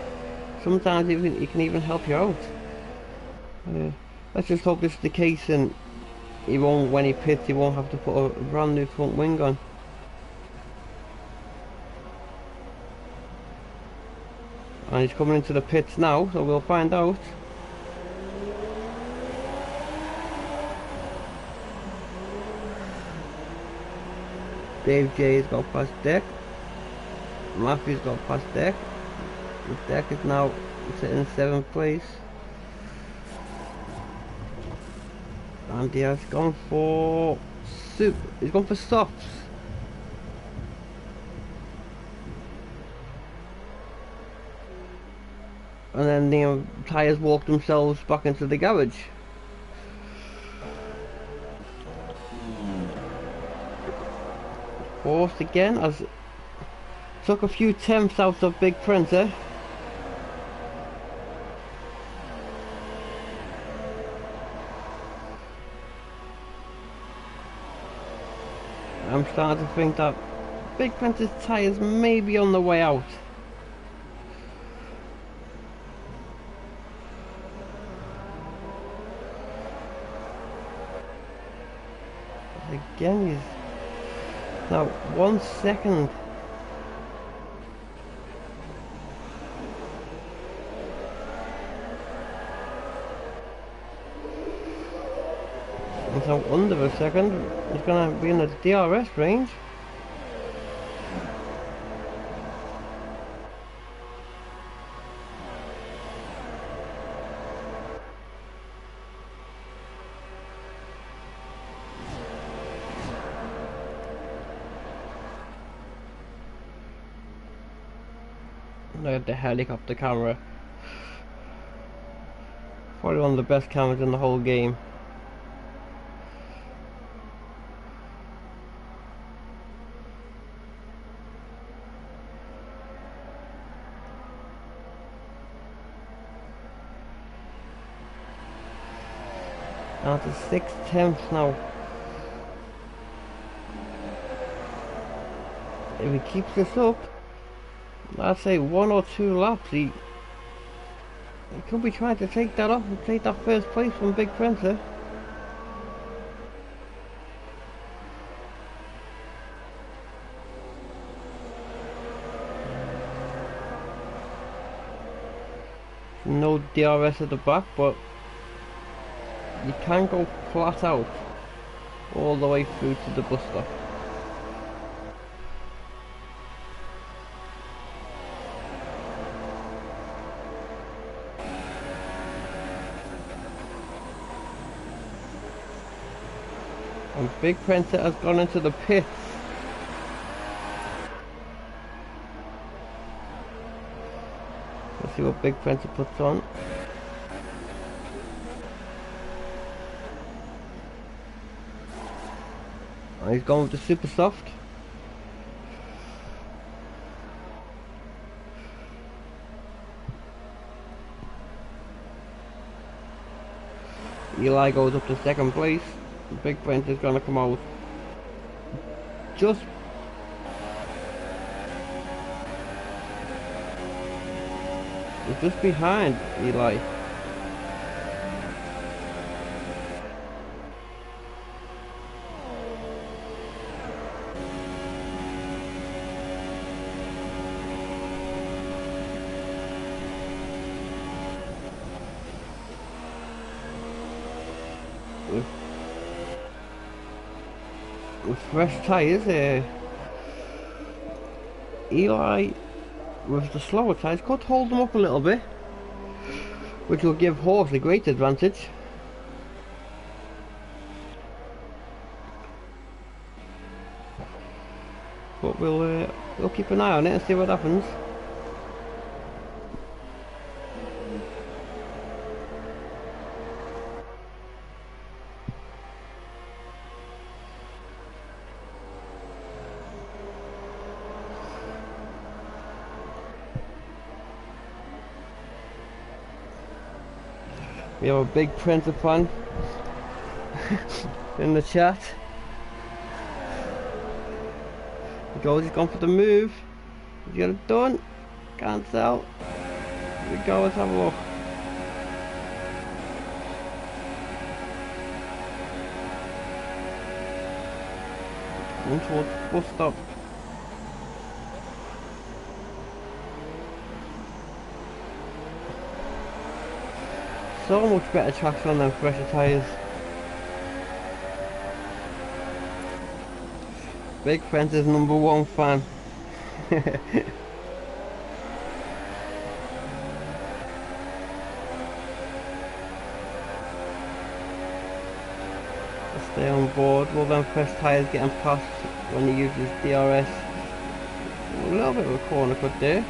Sometimes it can even help you out. Let's just hope this is the case, and he won't, when he pits, he won't have to put a brand new front wing on. And he's coming into the pits now, so we'll find out. Dave J's got past Deck. Matthew's got past Deck. Deck is now sitting in 7th place. And he has gone for he's gone for softs. And then the tyres walked themselves back into the garage. Horst again has took a few tenths out of Big Printer. I'm starting to think that Big Printer's tyres may be on the way out. Again, he's now 1 second. And so under a second, he's going to be in the DRS range. I have the helicopter camera. Probably one of the best cameras in the whole game. Down to 6/10 now. If he keeps this up, I'd say 1 or 2 laps, he could be trying to take that off and take that first place from Big Printer. No DRS at the back, but you can go flat out all the way through to the bus stop. And Big Printer has gone into the pits. Let's see what Big Printer puts on. And he's gone with the super soft. Eli goes up to 2nd place. Big Printer's gonna come out just behind Eli. With fresh tyres, Eli with the slower tyres could hold them up a little bit, which will give Horse a great advantage. But we'll keep an eye on it and see what happens. We have a Big Printer fan in the chat. He's gone for the move. He's got it done. Can't tell. Here we go, let's have a look. One towards the bus stop. So much better traction than fresher tyres. Big Printer's #1 fan. Stay on board. Well then, fresh tyres getting past when he uses DRS. A little bit of a corner cut there.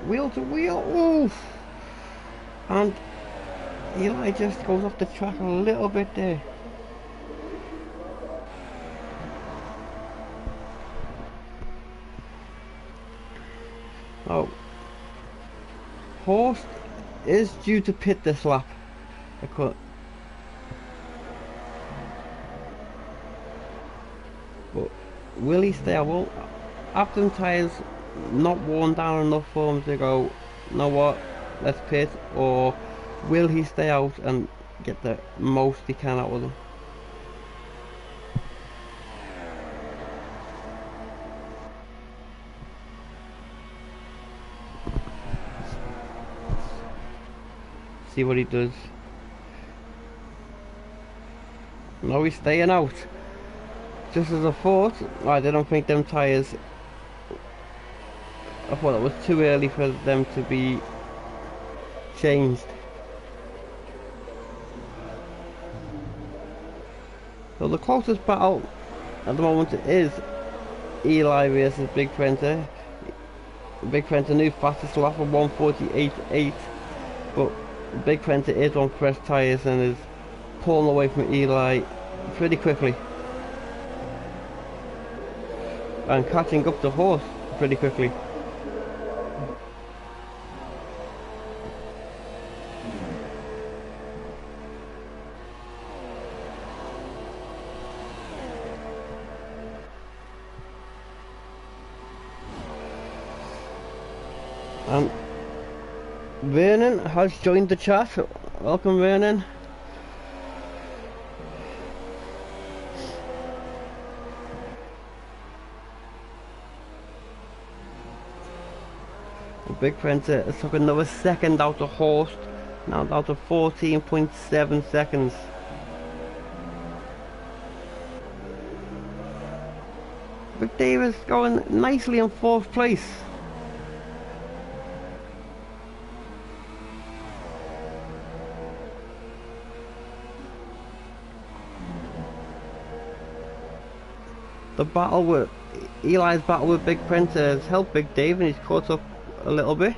Wheel to wheel, oof! And Eli just goes off the track a little bit there. Oh, Horst is due to pit this lap. But will he stay? Well, after the tyres not worn down enough for him to go, you know what, let's pit, or will he stay out and get the most he can out of them? See what he does. No, he's staying out. Just as I thought. I didn't think them tyres, I thought it was too early for them to be changed. So the closest battle at the moment is Eli versus Big Printer. Big Printer new fastest lap of 1:48.8, but Big Printer is on fresh tyres and is pulling away from Eli pretty quickly and catching up the horse pretty quickly. And Vernon has joined the chat. Welcome, Vernon. Big Printer has took another second out of Horst, now down to 14.7 seconds. Big Davis going nicely in 4th place. The battle with Eli's battle with Big Printer has helped Big Dave, and he's caught up a little bit.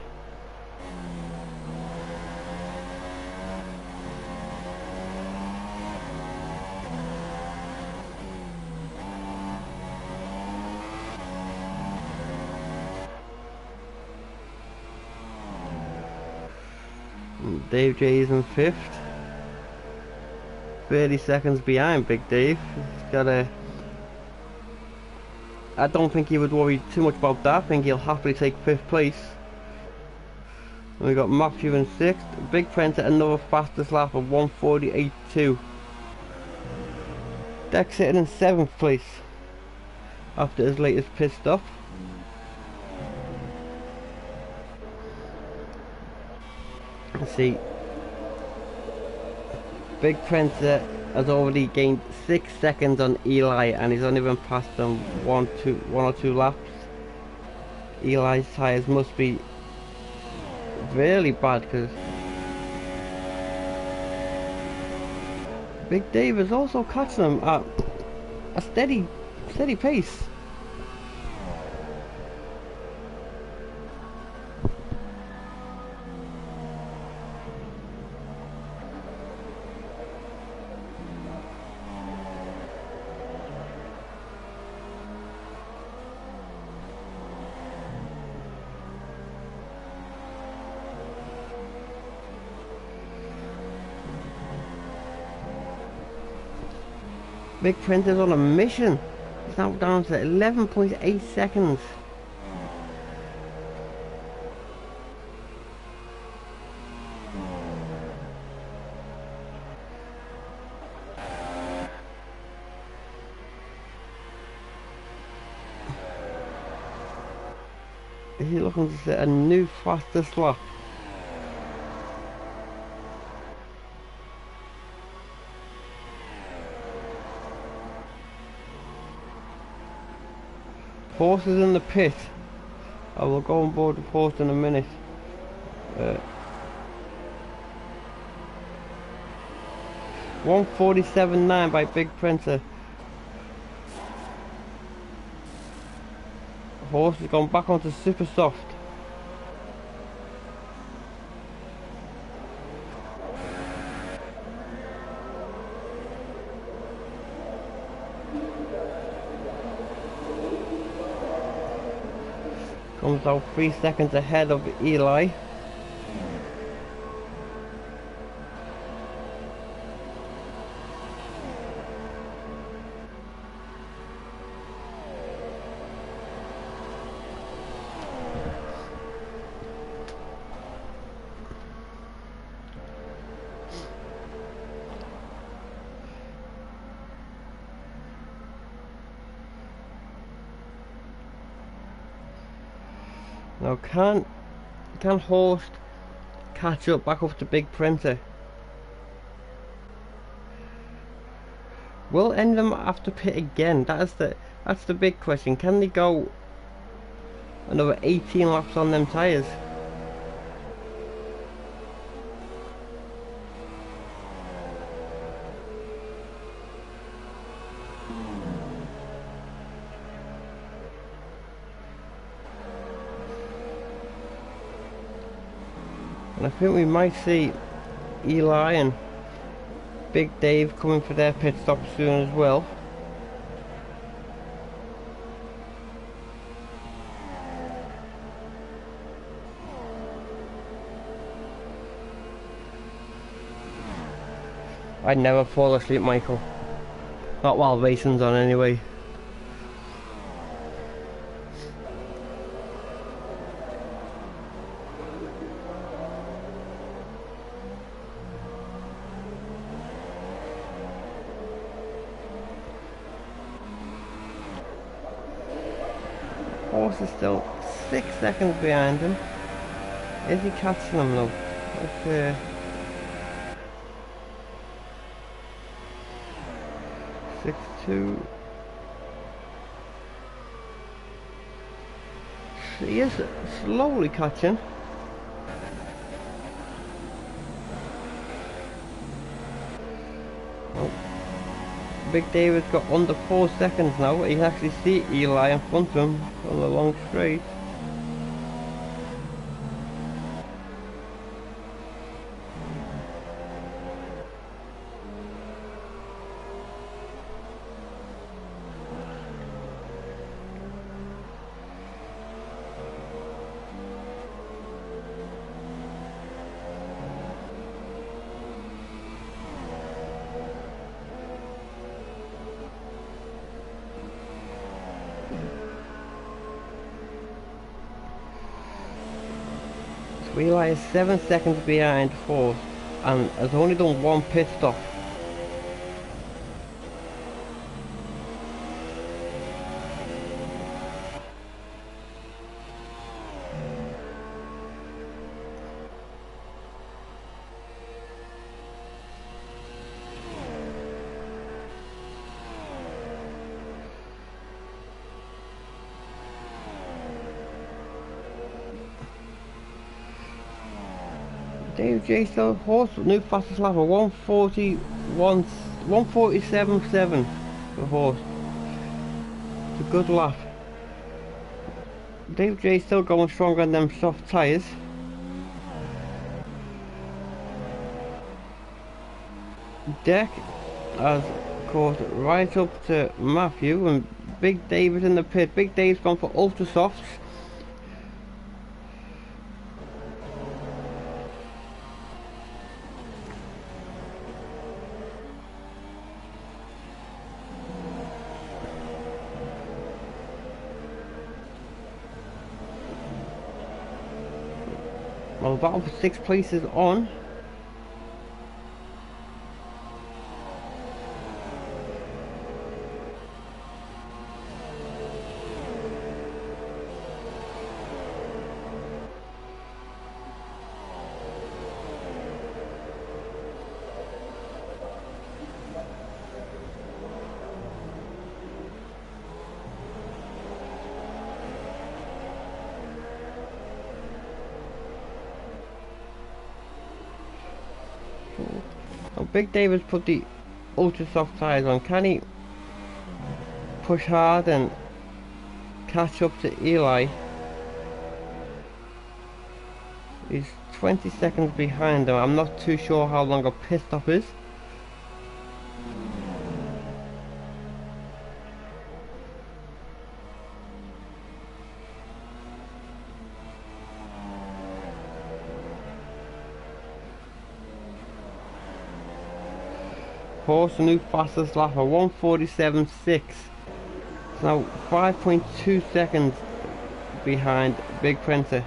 Dave J is in 5th, 30 seconds behind Big Dave. He's got a... I don't think he would worry too much about that. I think he'll happily take 5th place. And we got Matthew in 6th. Big Printer another fastest lap of 1:48.2. Dex sitting in 7th place after his latest pit stop. Let's see. Big Printer has already gained 6 seconds on Eli, and he's only been past them one or two laps. Eli's tyres must be really bad, because Big Dave is also catching them at a steady pace. Big Printer's on a mission. He's now down to 11.8 seconds. He's looking to set a new fastest lap. Horse is in the pit. I will go on board with Horse in a minute. 1:47.9 by Big Printer. Horse has gone back onto super soft. Comes out 3 seconds ahead of Eli. Now can Horst catch up back up to Big Printer? Will any of them have to pit again? That's the big question. Can they go another 18 laps on them tyres? And I think we might see Eli and Big Dave coming for their pit stop soon as well. I'd never fall asleep, Michael. Not while racing's on anyway. Horse is still 6 seconds behind him. Is he catching him though? Okay. 6-2. He is slowly catching. Oh. Big David's got under 4 seconds now. He can actually see Eli in front of him on the long straight. Eli is 7 seconds behind fourth and has only done 1 pit stop. Dave J still horse new fastest lap of 147.7 for horse. It's a good lap. Dave J still going stronger than them soft tyres. Deck has caught right up to Matthew and Big Dave is in the pit. Big Dave's gone for ultra softs. Well, the battle for 6 places on. Big David's put the ultra soft tyres on. Can he push hard and catch up to Eli? He's 20 seconds behind him. I'm not too sure how long a pit stop is. Horse new fastest lap of 147.6. Now 5.2 seconds behind Big Printer.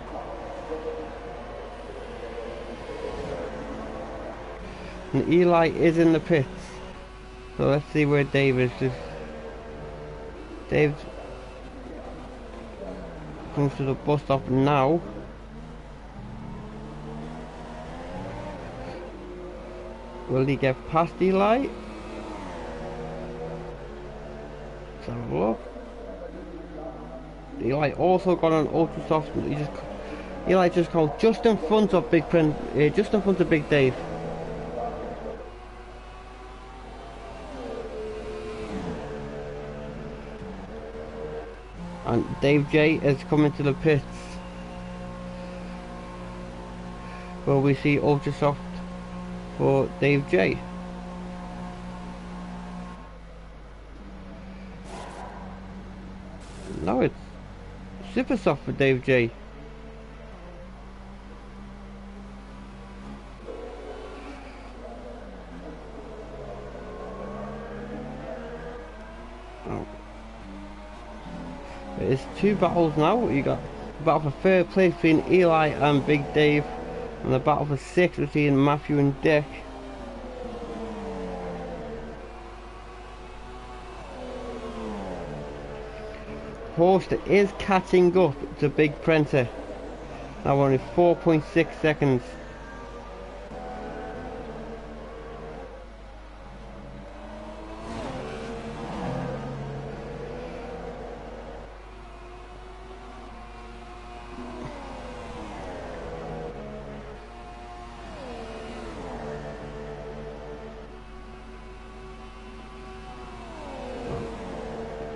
And Eli is in the pits. So let's see where Dave is. Dave comes to the bus stop now. Will he get past Eli? Let's have a look. Eli also got an ultra soft. Eli just called just in front of Big Prince, just in front of Big Dave. And Dave J is coming to the pits. Will we see ultra soft for Dave J? No, it's super soft for Dave J. Oh. It's two battles now. You got the battle for third place between Eli and Big Dave, and the battle for sixth between Matthew and Dick. Horst is catching up to Big Prenter. Now only 4.6 seconds.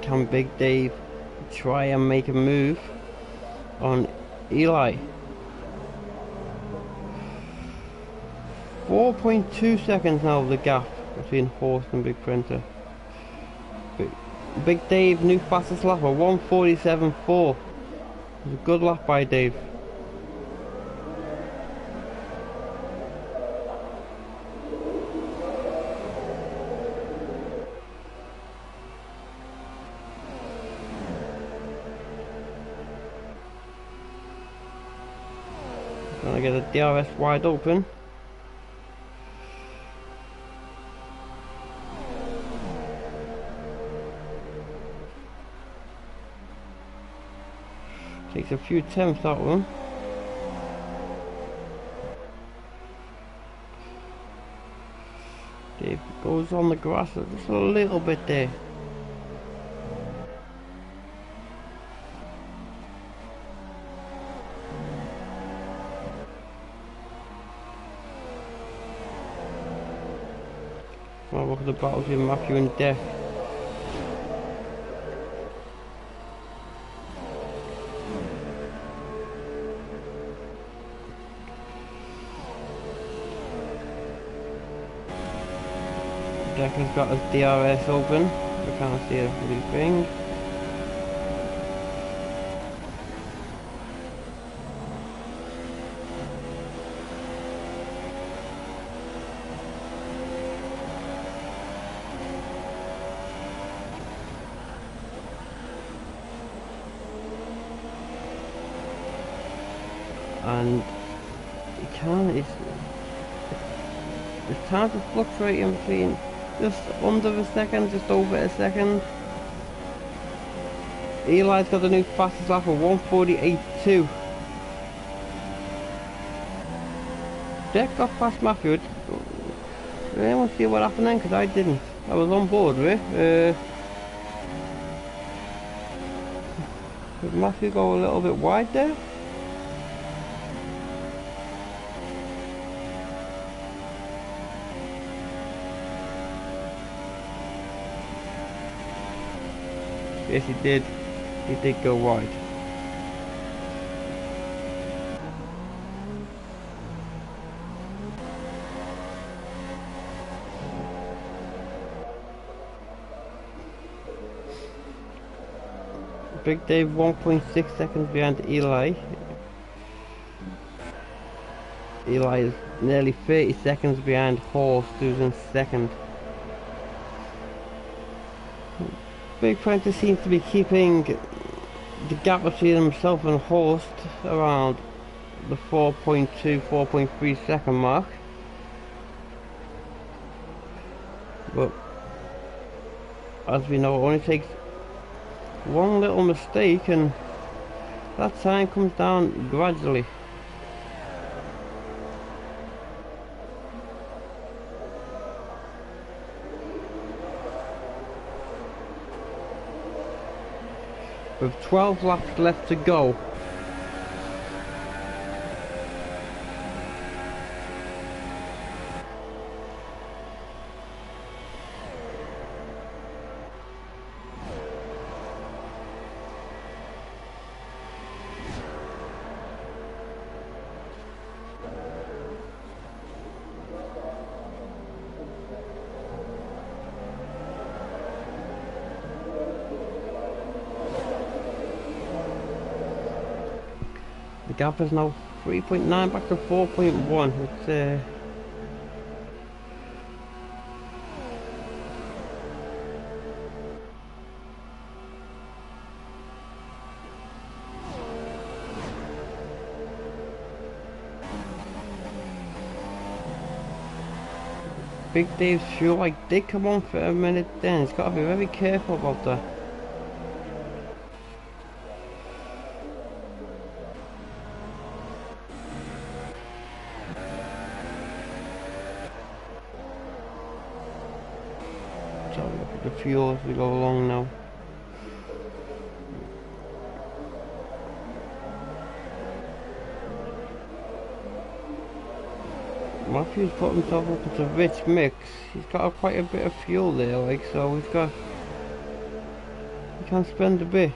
Can Big Dave try and make a move on Eli? 4.2 seconds now the gap between Horst and Big Printer. Big Dave, new fastest lap of 1:47.4. It was a good lap by Dave. Gonna get the DRS wide open. Takes a few attempts, that one. Dave goes on the grass just a little bit there. Well, look at the battles with Matthew and Death. Deck has got his DRS open. I can't see a blue thing. And you can't, it's time to fluctuate in between just under a second, just over a second. Eli's got the new fastest lap of 1:48.2. Deck got past Matthew. Did anyone see what happened then? Because I didn't. I was on board with it. Did Matthew go a little bit wide there? Yes, he did. He did go wide. Big Dave 1.6 seconds behind Eli. Eli is nearly 30 seconds behind Horst, who's in second. Big Prentice seems to be keeping the gap between himself and Horst around the 4.2, 4.3 second mark. But as we know, it only takes one little mistake and that time comes down gradually. With 12 laps left to go. The gap is now 3.9 back to 4.1. It's Big Dave's fuel like did come on for a minute then. He's got to be very careful about that. So look at the fuel as we go along now. Matthew's put himself up into a rich mix. He's got quite a bit of fuel there, like, so he can spend a bit.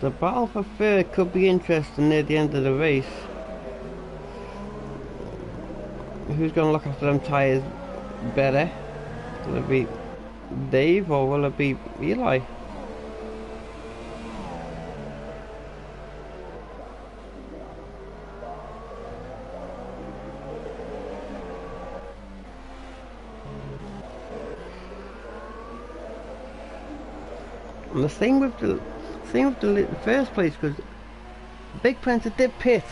The battle for third could be interesting near the end of the race. Who's going to look after them tyres better? Will it be Dave or will it be Eli? And the same with the first place, because Big Prince did pit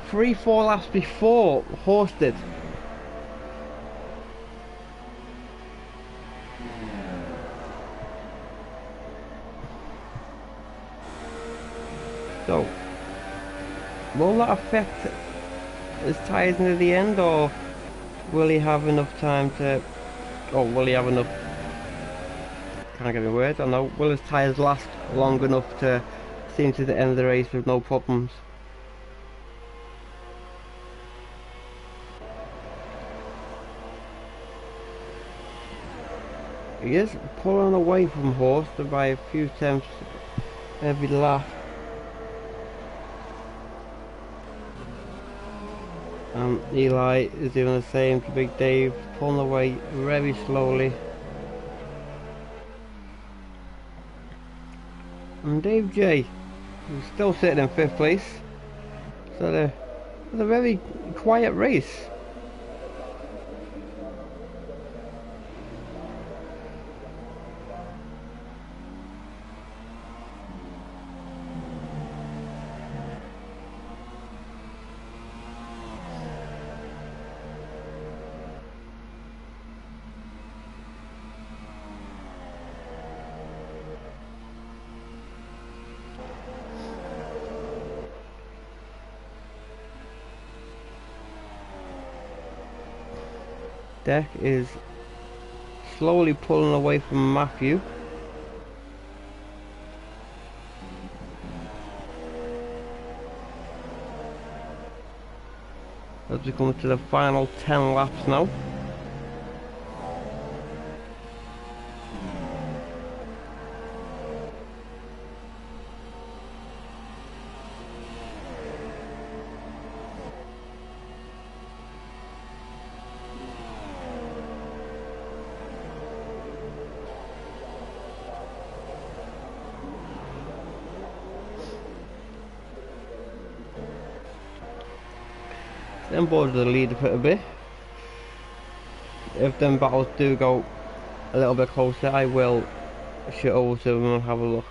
3-4 laps before Horse did. So will that affect his tyres near the end, or will he have enough time to, or will he have enough, can't get my words, I don't know, will his tyres last long enough to see him to the end of the race with no problems? He is pulling away from Horse by a few tenths every lap. And Eli is doing the same to Big Dave, pulling away very slowly. And Dave J is still sitting in 5th place. So it's a very quiet race. Deck is slowly pulling away from Matthew. As we come to the final 10 laps now. Them boys are the leader for a bit. If them battles do go a little bit closer, I will shoot over to them and have a look.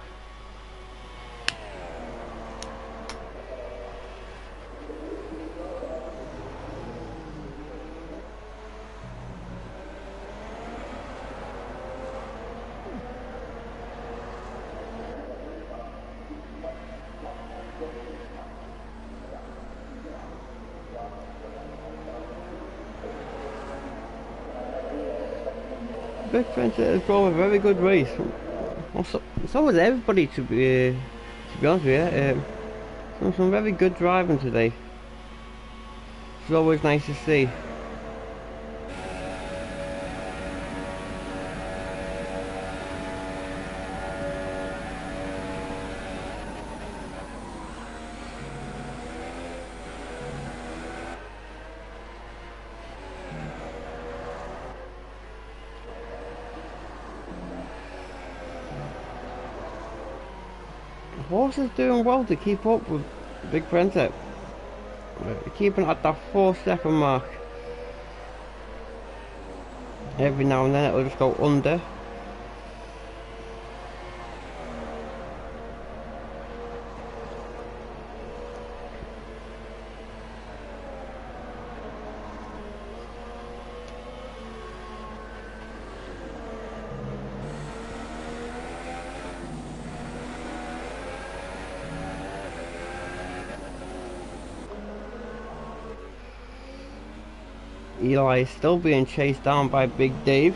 Big Prince has drawn a very good race. So was everybody, to be honest with you. Some very good driving today. It's always nice to see. Horse is doing well to keep up with Big Princess. Keeping at that 4-second mark. Every now and then it'll just go under. Eli is still being chased down by Big Dave.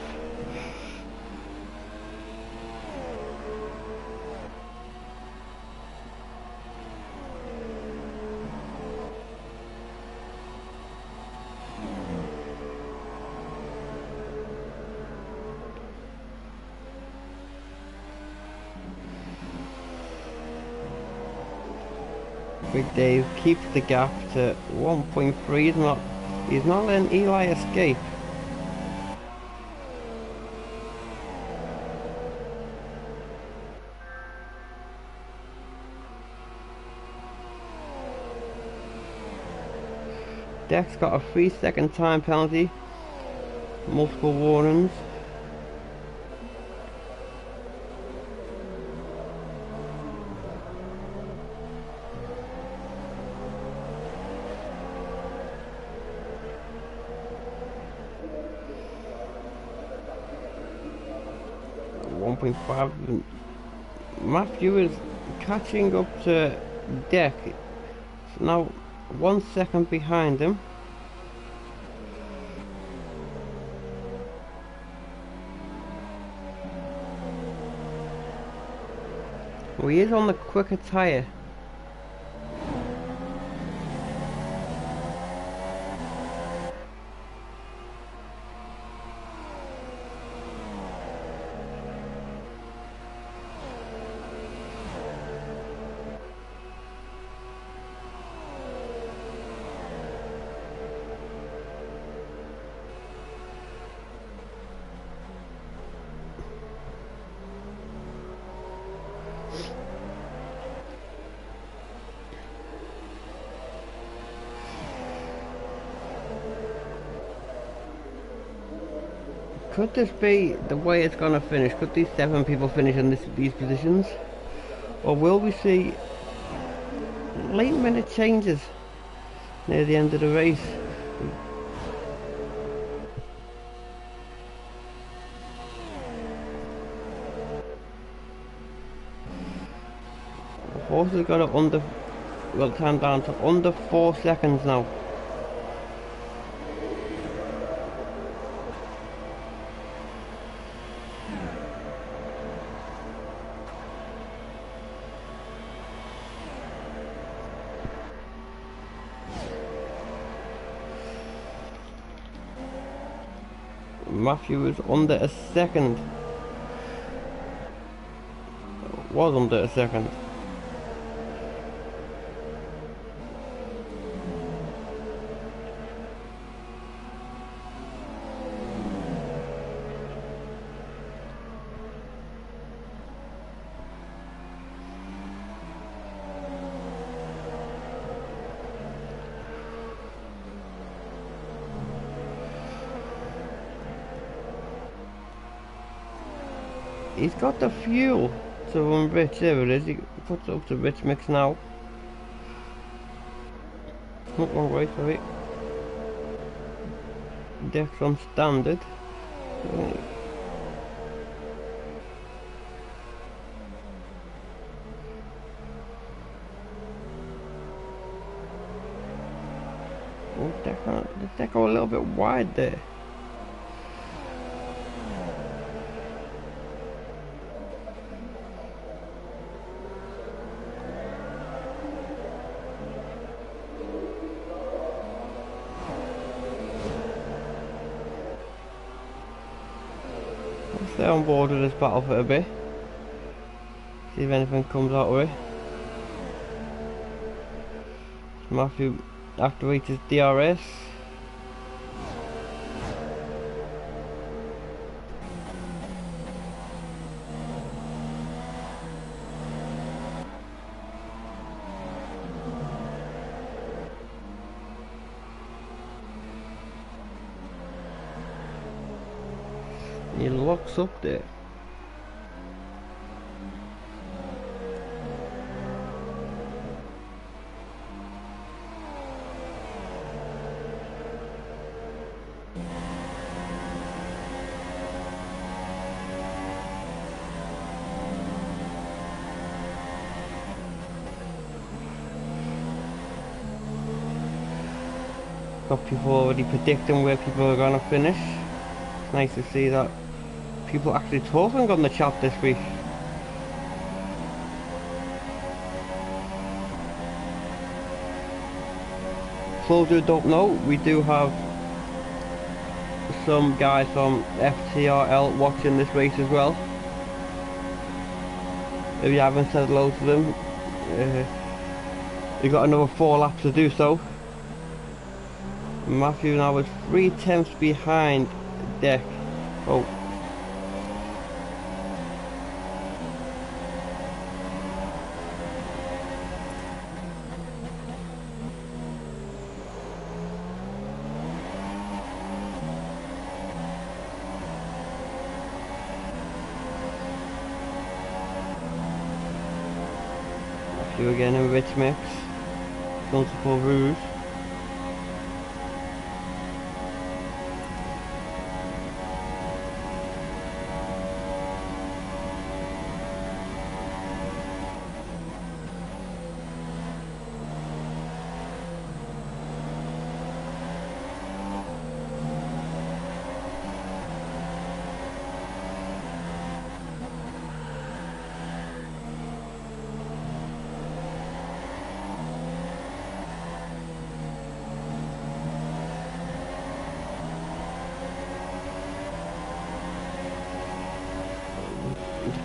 Big Dave keeps the gap to 1.3. He's not letting Eli escape. Deck's got a 3-second time penalty. Multiple warnings. Matthew is catching up to Deck. It's now 1 second behind him. Well, he is on the quicker tyre. Could this be the way it's gonna finish? Could these 7 people finish in these positions? Or will we see late minute changes near the end of the race? The horse has got it time down to under 4 seconds now. Matthew is under a second. Was under a second. He's got the fuel to run Rich. There it is. He puts it up to Rich mix now. Not wrong way for it. Deck's on standard. Oh, Deck a little bit wide there. Stay on board with this battle for a bit. See if anything comes out of it. Matthew activates his DRS. He locks up there. Got people already predicting where people are gonna finish. It's nice to see that people actually talking on the chat this week. For those who don't know, we do have some guys from FTRL watching this race as well. If you haven't said hello to them, you've got another 4 laps to do so. Matthew now is 3/10 behind Deck. Oh. Matthew again in Rich Mix. Going to Paul Rouge.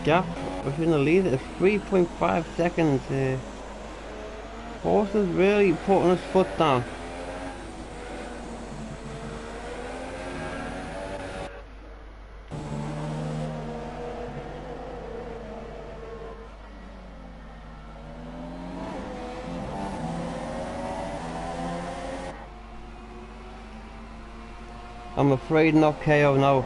Gap within the lead is 3.5 seconds. Horse is really putting his foot down. I'm afraid not KO now.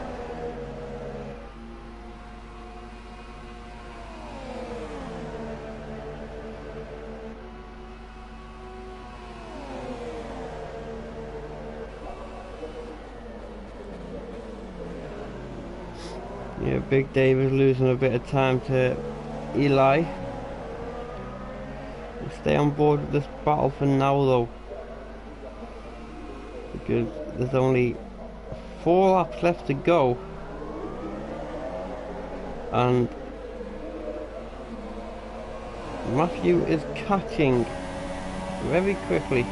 Yeah, Big Dave is losing a bit of time to Eli. We'll stay on board with this battle for now though, because there's only 4 laps left to go, and Matthew is catching very quickly.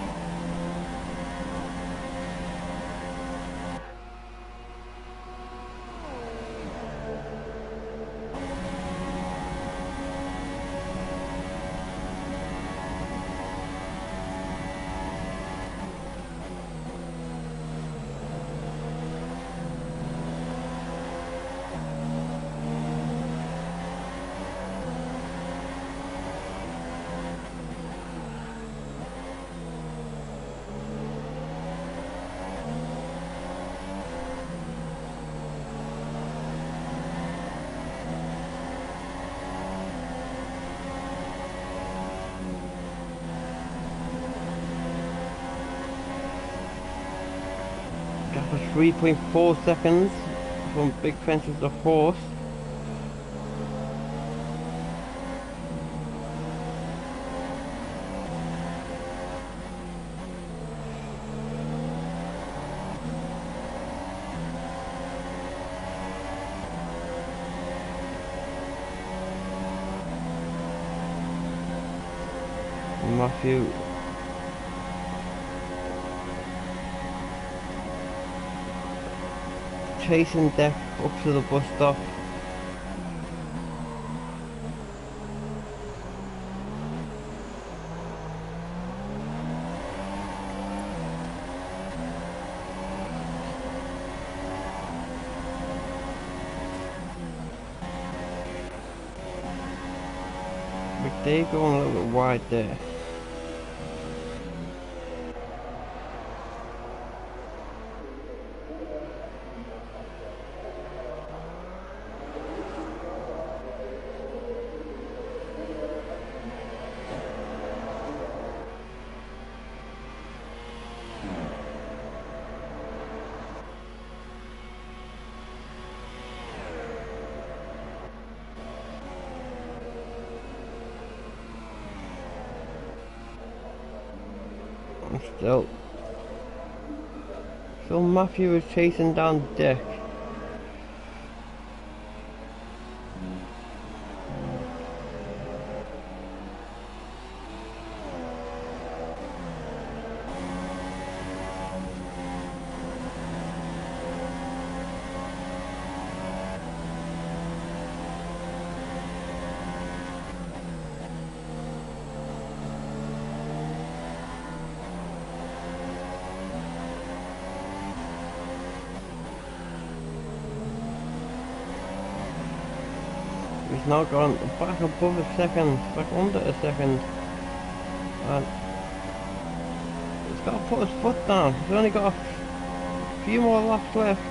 Gap was 3.4 seconds from Big Fences to Horse. Matthew chasing Deck up to the bus stop. But they're going a little bit wide there. Still. Phil Matthew is chasing down Dick. He's now gone back above a second, back under a second, and he's got to put his foot down. He's only got a few more laps left.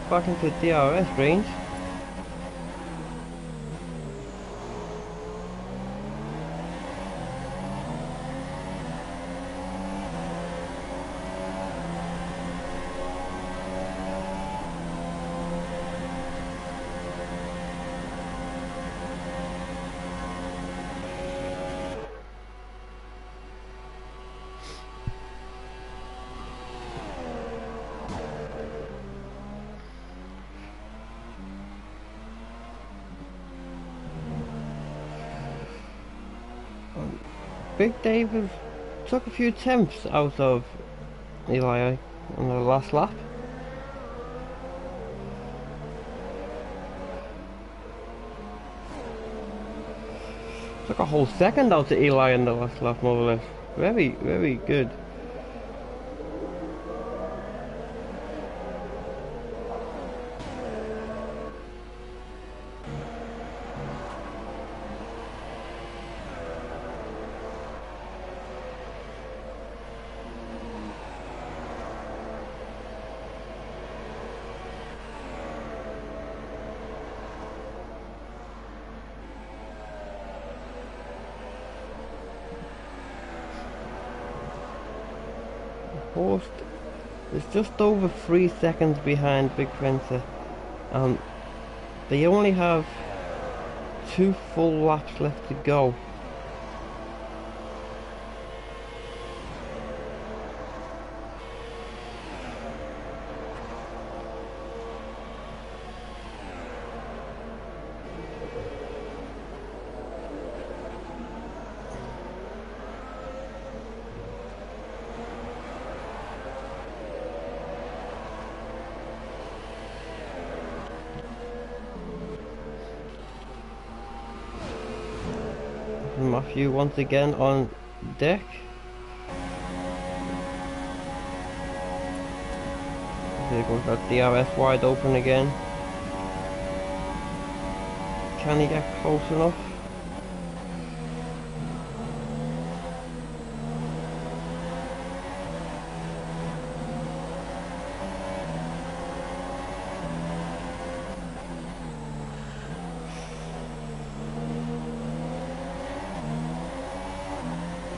Back into DRS range. Big David took a few tenths out of Eli on the last lap. Took a whole second out of Eli in the last lap, more or less. Very, very good. Horst is just over 3 seconds behind Big Fencer, and they only have 2 full laps left to go. Matthew once again on deck. There goes that DRS wide open again. Can he get close enough?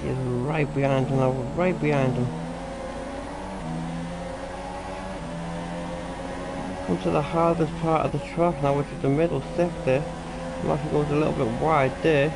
He's right behind him now, right behind him. Come to the hardest part of the track now, which is the middle sector. Matthew goes a little bit wide there.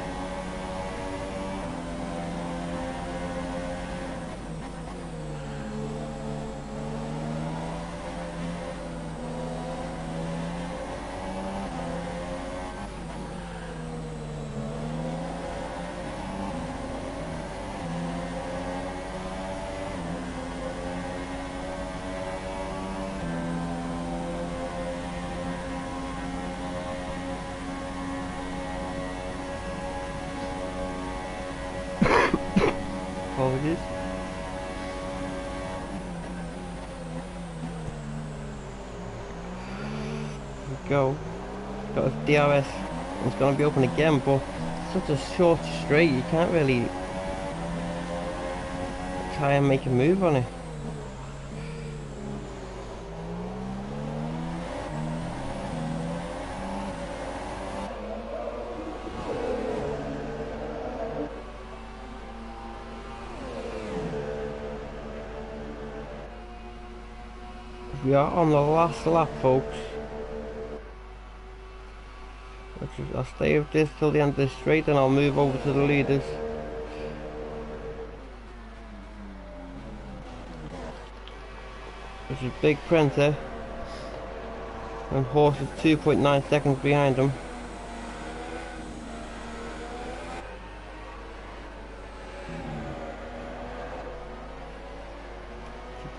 Apologies. There we go. Got his DRS. It's going to be open again, but it's such a short straight, you can't really try and make a move on it. We are on the last lap, folks. I'll stay with this till the end of this straight, and I'll move over to the leaders. This is Big Printer, and Horse is 2.9 seconds behind him.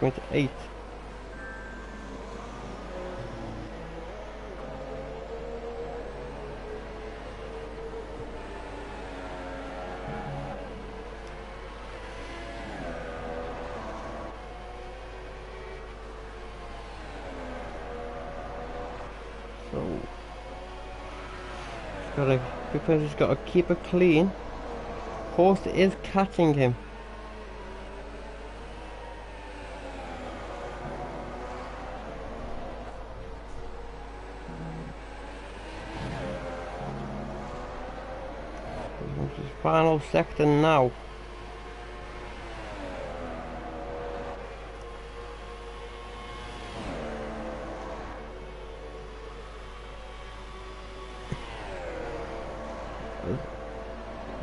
2.8. So Big Printer's got to keep it clean. Horse is catching him. This is final sector now.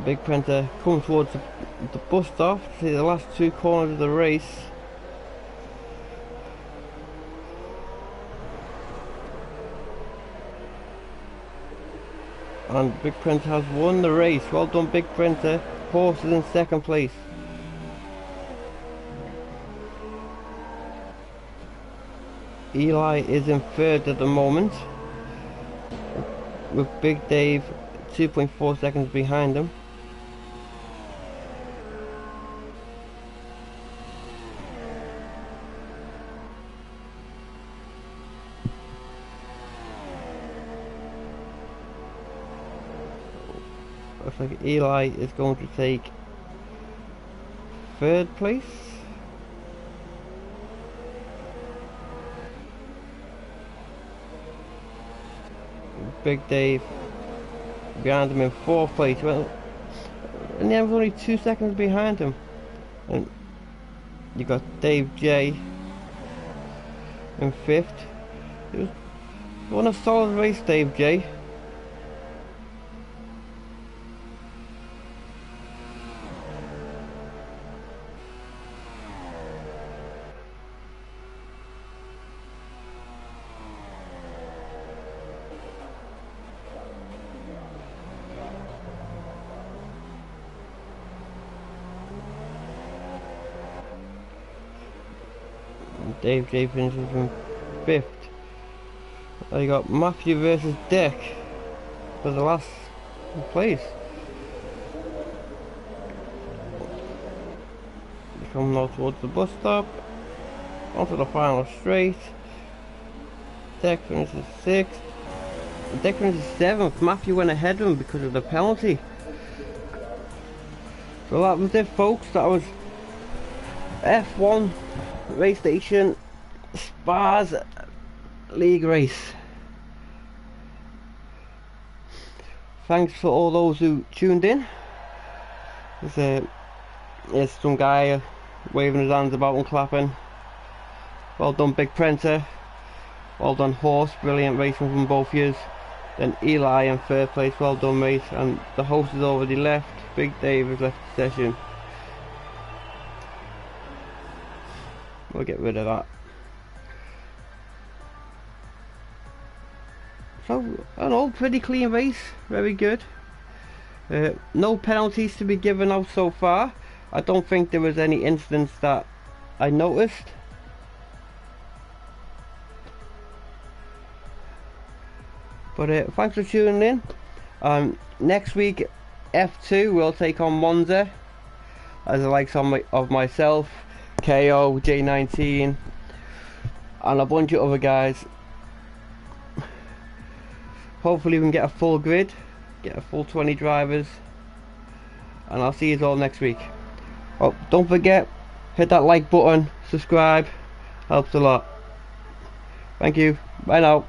Big Printer coming towards the bus stop to see the last two corners of the race. And Big Printer has won the race. Well done, Big Printer. Horse is in second place. Eli is in third at the moment, with Big Dave 2.4 seconds behind him. Looks like Eli is going to take third place. Big Dave behind him in fourth place. Well, and he was only 2 seconds behind him. And you got Dave J in fifth. It was a solid race, Dave J. Dave J finishes in fifth. You got Matthew versus Dick for the last place. Coming now towards the bus stop, onto the final straight. Dick finishes sixth. Dick finishes seventh. Matthew went ahead of him because of the penalty. So that was it, folks. That was F1 Racestation Spa's league race. Thanks for all those who tuned in. There's some guy waving his hands about and clapping. Well done, Big Printer. Well done, Horse. Brilliant racing from both yous. Then Eli in third place. Well done, mate. And the host has already left. Big Dave has left the session. We'll get rid of that. So, an all pretty clean race. Very good. No penalties to be given out so far. I don't think there was any incidents that I noticed. But thanks for tuning in. Next week, F2 will take on Monza, as the likes of myself, KO, J19, and a bunch of other guys. Hopefully we can get a full grid, get a full 20 drivers, and I'll see you all next week. Oh, don't forget, hit that like button, subscribe, helps a lot. Thank you, bye now.